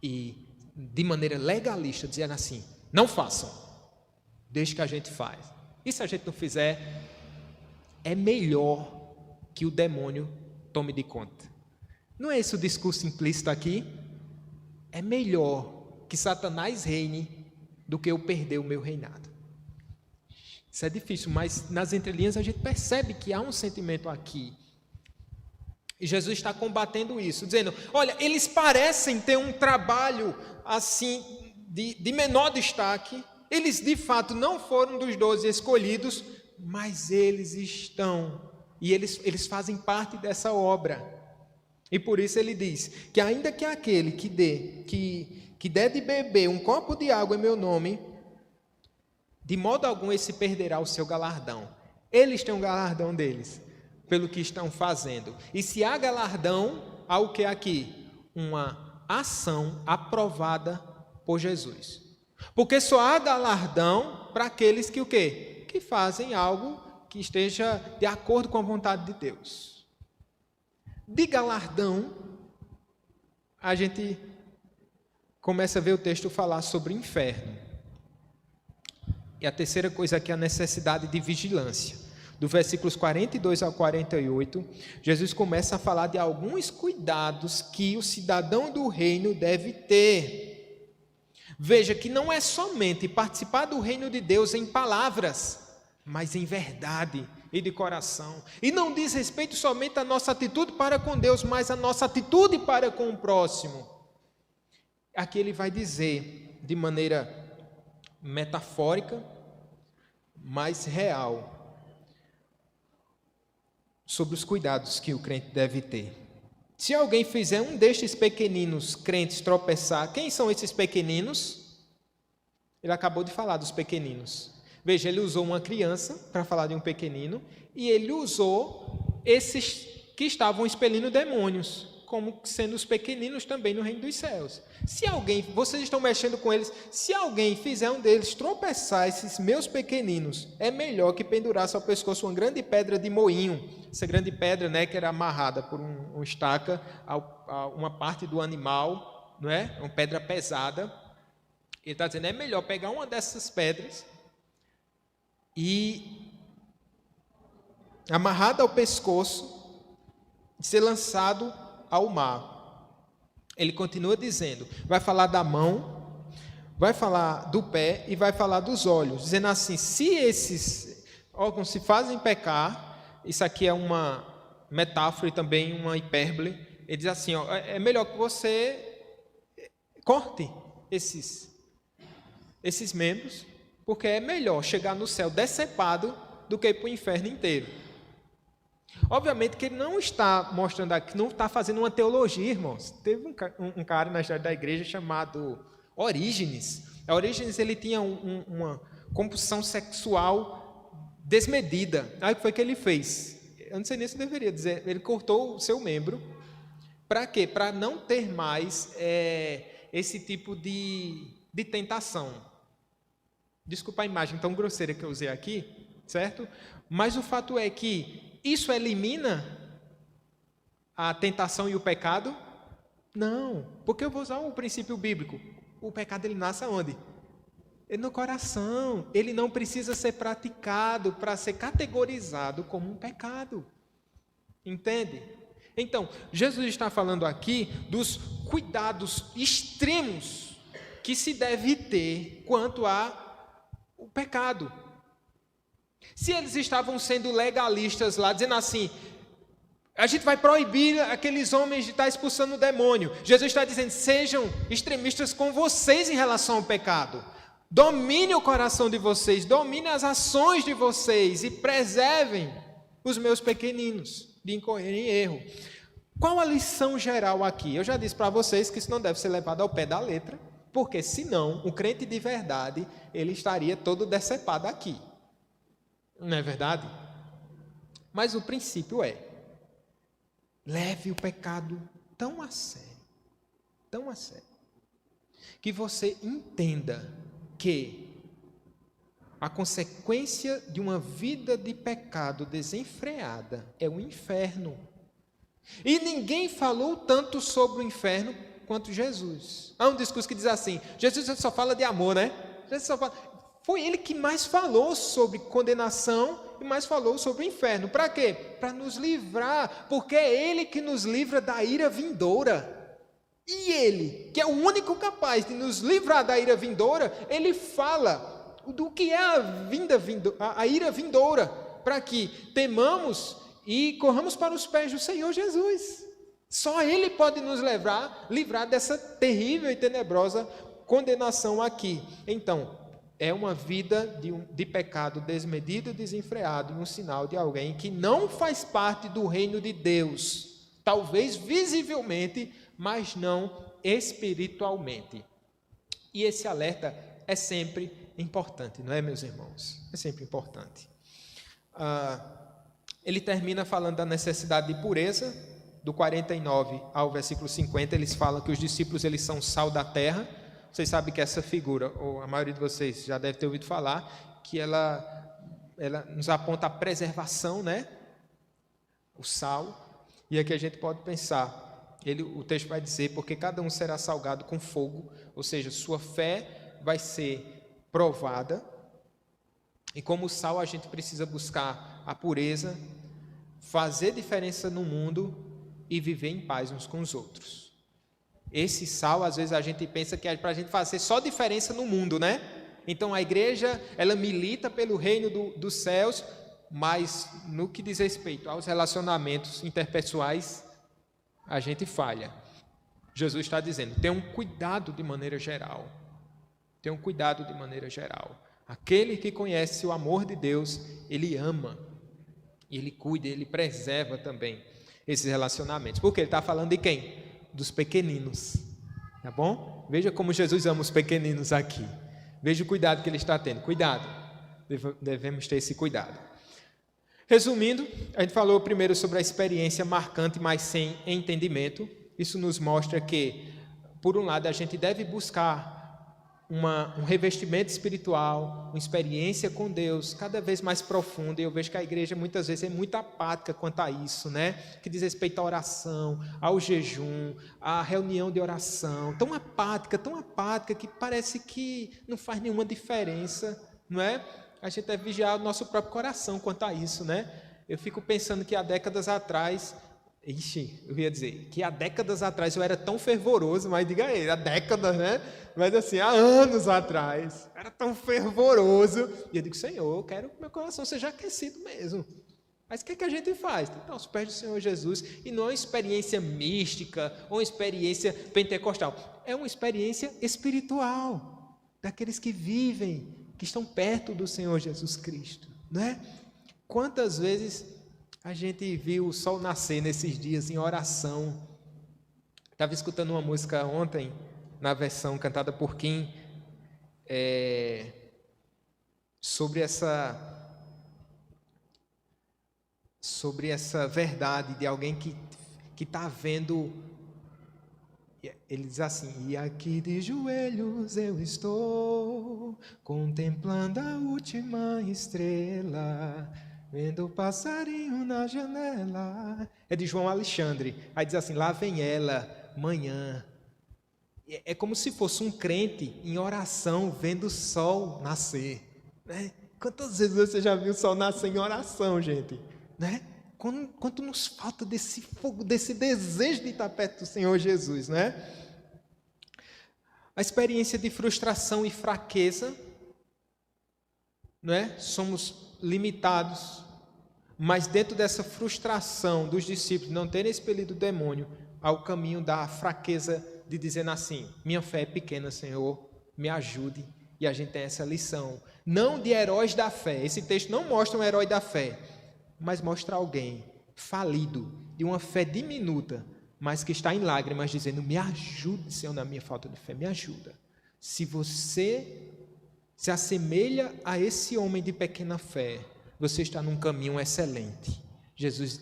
e de maneira legalista, dizendo assim, não façam, deixe que a gente faz. E se a gente não fizer, é melhor que o demônio tome de conta. Não é esse o discurso implícito aqui? É melhor que Satanás reine do que eu perder o meu reinado. Isso é difícil, mas nas entrelinhas a gente percebe que há um sentimento aqui. E Jesus está combatendo isso, dizendo, olha, eles parecem ter um trabalho assim, de menor destaque, eles de fato não foram dos 12 escolhidos, mas eles estão, e eles fazem parte dessa obra. E por isso ele diz, que ainda que aquele que der de beber um copo de água em meu nome, de modo algum esse perderá o seu galardão. Eles têm um galardão deles, pelo que estão fazendo. E se há galardão, há o que aqui? Uma ação aprovada por Jesus. Porque só há galardão para aqueles que o quê? Que fazem algo que esteja de acordo com a vontade de Deus. De galardão, a gente começa a ver o texto falar sobre o inferno. E a terceira coisa aqui é a necessidade de vigilância. Do versículos 42 ao 48, Jesus começa a falar de alguns cuidados que o cidadão do reino deve ter. Veja que não é somente participar do reino de Deus em palavras, mas em verdade e de coração. E não diz respeito somente à nossa atitude para com Deus, mas à nossa atitude para com o próximo. Aqui ele vai dizer de maneira metafórica, mas real, sobre os cuidados que o crente deve ter. Se alguém fizer um destes pequeninos crentes tropeçar, quem são esses pequeninos? Ele acabou de falar dos pequeninos. Veja, ele usou uma criança para falar de um pequenino, e ele usou esses que estavam expelindo demônios, como sendo os pequeninos também no reino dos céus. Se alguém, vocês estão mexendo com eles, se alguém fizer um deles tropeçar, esses meus pequeninos, é melhor que pendurasse ao pescoço uma grande pedra de moinho. Essa grande pedra, né, que era amarrada por um estaca a uma parte do animal, não é? Uma pedra pesada. Ele está dizendo, é melhor pegar uma dessas pedras e amarrada ao pescoço, ser lançado ao mar. Ele continua dizendo, vai falar da mão, vai falar do pé e vai falar dos olhos, dizendo assim, se esses órgãos se fazem pecar, isso aqui é uma metáfora e também uma hipérbole, ele diz assim, ó, é melhor que você corte esses membros, porque é melhor chegar no céu decepado do que ir para o inferno inteiro. Obviamente que ele não está mostrando aqui, não está fazendo uma teologia, irmãos. Teve um cara na história da igreja chamado Orígenes. Orígenes, ele tinha uma compulsão sexual desmedida. Aí o que foi que ele fez? Eu não sei nem se eu deveria dizer. Ele cortou o seu membro. Para quê? Para não ter mais esse tipo de tentação. Desculpa a imagem tão grosseira que eu usei aqui, certo? Mas o fato é que isso elimina a tentação e o pecado? Não, porque eu vou usar um princípio bíblico. O pecado, ele nasce aonde? No coração. Ele não precisa ser praticado para ser categorizado como um pecado. Entende? Então, Jesus está falando aqui dos cuidados extremos que se deve ter quanto ao pecado. Se eles estavam sendo legalistas lá, dizendo assim, a gente vai proibir aqueles homens de estar expulsando o demônio. Jesus está dizendo, sejam extremistas com vocês em relação ao pecado. Domine o coração de vocês, domine as ações de vocês e preservem os meus pequeninos de incorrer em erro. Qual a lição geral aqui? Eu já disse para vocês que isso não deve ser levado ao pé da letra, porque senão o crente de verdade, ele estaria todo decepado aqui. Não é verdade? Mas o princípio é, leve o pecado tão a sério, que você entenda que a consequência de uma vida de pecado desenfreada é o inferno. E ninguém falou tanto sobre o inferno quanto Jesus. Há um discurso que diz assim, Jesus só fala de amor, né? Jesus só fala... Foi ele que mais falou sobre condenação e mais falou sobre o inferno. Para quê? Para nos livrar, porque é ele que nos livra da ira vindoura. E ele, que é o único capaz de nos livrar da ira vindoura, ele fala do que é a ira vindoura, para que temamos e corramos para os pés do Senhor Jesus. Só ele pode nos livrar dessa terrível e tenebrosa condenação aqui. Então, é uma vida de pecado desmedido e desenfreado, e um sinal de alguém que não faz parte do reino de Deus, talvez visivelmente, mas não espiritualmente. E esse alerta é sempre importante, não é, meus irmãos? É sempre importante. Ele termina falando da necessidade de pureza, do 49 ao versículo 50, eles falam que os discípulos eles são sal da terra. Vocês sabem que essa figura, ou a maioria de vocês já deve ter ouvido falar, que ela nos aponta a preservação, né? O sal. E aqui a gente pode pensar, o texto vai dizer, porque cada um será salgado com fogo, ou seja, sua fé vai ser provada. E como sal, a gente precisa buscar a pureza, fazer diferença no mundo e viver em paz uns com os outros. Esse sal, às vezes a gente pensa que é para a gente fazer só diferença no mundo, né? Então a igreja, ela milita pelo reino dos céus, mas no que diz respeito aos relacionamentos interpessoais, a gente falha. Jesus está dizendo, tenham cuidado de maneira geral. Tenham cuidado de maneira geral. Aquele que conhece o amor de Deus, ele ama Ele cuida, Ele preserva também esses relacionamentos. Porque Ele está falando de quem? Dos pequeninos. Tá bom? Veja como Jesus ama os pequeninos aqui. Veja o cuidado que Ele está tendo. Cuidado. Devemos ter esse cuidado. Resumindo, a gente falou primeiro sobre a experiência marcante, mas sem entendimento. Isso nos mostra que, por um lado, a gente deve buscar um revestimento espiritual, uma experiência com Deus cada vez mais profunda. E eu vejo que a igreja muitas vezes é muito apática quanto a isso, né? Que diz respeito à oração, ao jejum, à reunião de oração. Tão apática que parece que não faz nenhuma diferença, não é? A gente deve vigiar o nosso próprio coração quanto a isso, né? Eu fico pensando que há décadas atrás... eu ia dizer que há décadas atrás eu era tão fervoroso, mas diga aí, há décadas, né? Mas assim, há anos atrás, era tão fervoroso. E eu digo, Senhor, eu quero que meu coração seja aquecido mesmo. Mas o que a gente faz? Tem que estar aos pés do Senhor Jesus. E não é uma experiência mística, ou uma experiência pentecostal. É uma experiência espiritual, daqueles que vivem, que estão perto do Senhor Jesus Cristo, né? Quantas vezes a gente viu o sol nascer nesses dias em oração. Estava escutando uma música ontem, na versão cantada por Kim, sobre essa verdade de alguém que está vendo. Ele diz assim: e aqui de joelhos eu estou, contemplando a última estrela, vendo o passarinho na janela. É de João Alexandre. Aí diz assim: lá vem ela, manhã. É como se fosse um crente em oração, vendo o sol nascer, né? Quantas vezes você já viu o sol nascer em oração, gente? Né? Quanto nos falta desse fogo, desse desejo de estar perto do Senhor Jesus, né? A experiência de frustração e fraqueza, não é? Somos limitados, mas dentro dessa frustração dos discípulos não terem expelido o demônio, ao caminho da fraqueza de dizer assim: minha fé é pequena, Senhor, me ajude. E a gente tem essa lição, não de heróis da fé. Esse texto não mostra um herói da fé, mas mostra alguém falido, de uma fé diminuta, mas que está em lágrimas, dizendo: me ajude, Senhor, na minha falta de fé, me ajuda. Se você se assemelha a esse homem de pequena fé, você está num caminho excelente. Jesus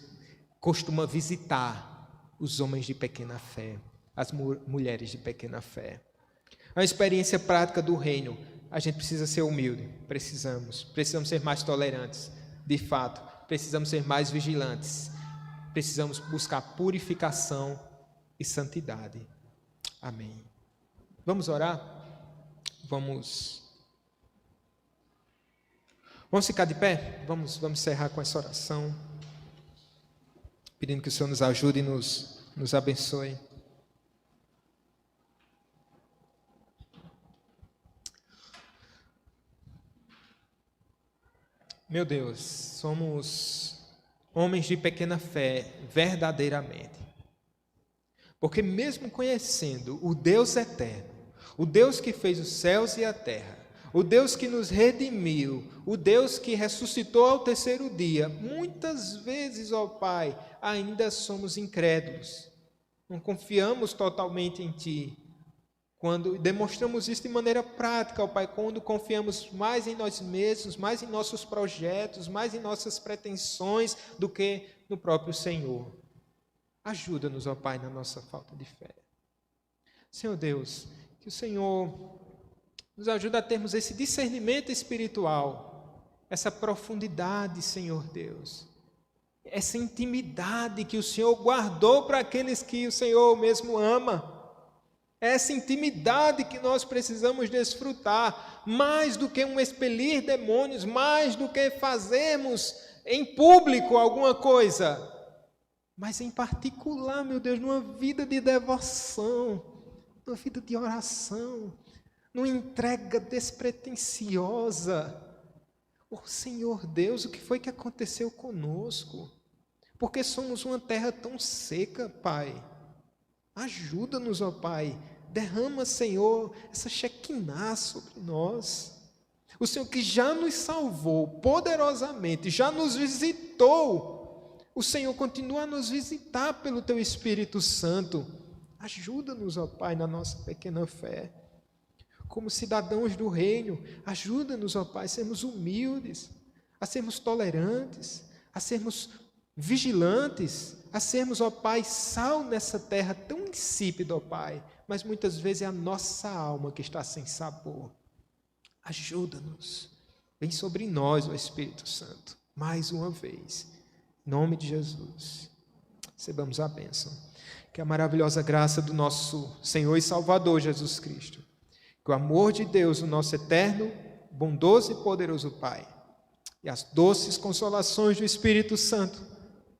costuma visitar os homens de pequena fé, as mulheres de pequena fé. A experiência prática do reino, a gente precisa ser humilde, precisamos ser mais tolerantes, de fato, precisamos ser mais vigilantes, precisamos buscar purificação e santidade. Amém. Vamos orar? Vamos ficar de pé? Vamos encerrar com essa oração, pedindo que o Senhor nos ajude e nos abençoe. Meu Deus, somos homens de pequena fé, verdadeiramente. Porque mesmo conhecendo o Deus eterno, o Deus que fez os céus e a terra, o Deus que nos redimiu, o Deus que ressuscitou ao terceiro dia, muitas vezes, ó Pai, ainda somos incrédulos. Não confiamos totalmente em Ti. Quando demonstramos isso de maneira prática, ó Pai, quando confiamos mais em nós mesmos, mais em nossos projetos, mais em nossas pretensões do que no próprio Senhor. Ajuda-nos, ó Pai, na nossa falta de fé. Senhor Deus, que o Senhor nos ajude a termos esse discernimento espiritual, essa profundidade, Senhor Deus, essa intimidade que o Senhor guardou para aqueles que o Senhor mesmo ama. Essa intimidade que nós precisamos desfrutar, mais do que um expelir demônios, mais do que fazermos em público alguma coisa, mas em particular, meu Deus, numa vida de devoção, numa vida de oração, numa entrega despretensiosa. Oh Senhor Deus, o que foi que aconteceu conosco? Porque somos uma terra tão seca, Pai. Ajuda-nos, ó Pai. Derrama, Senhor, essa Shekinah sobre nós. O Senhor que já nos salvou poderosamente, já nos visitou. O Senhor continua a nos visitar pelo Teu Espírito Santo. Ajuda-nos, ó Pai, na nossa pequena fé. Como cidadãos do reino, ajuda-nos, ó Pai, a sermos humildes, a sermos tolerantes, a sermos vigilantes, a sermos, ó Pai, sal nessa terra tão insípida, ó Pai, mas muitas vezes é a nossa alma que está sem sabor. Ajuda-nos. Vem sobre nós, ó Espírito Santo, mais uma vez. Em nome de Jesus. Recebamos a bênção. Que a maravilhosa graça do nosso Senhor e Salvador Jesus Cristo, que o amor de Deus, o nosso eterno, bondoso e poderoso Pai, e as doces consolações do Espírito Santo,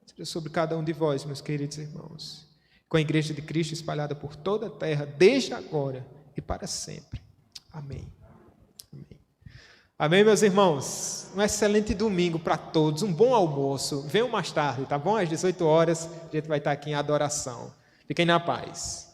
seja sobre cada um de vós, meus queridos irmãos, com a Igreja de Cristo espalhada por toda a terra, desde agora e para sempre. Amém. Amém. Amém, meus irmãos? Um excelente domingo para todos, um bom almoço. Venham mais tarde, tá bom? Às 18 horas, a gente vai estar aqui em adoração. Fiquem na paz.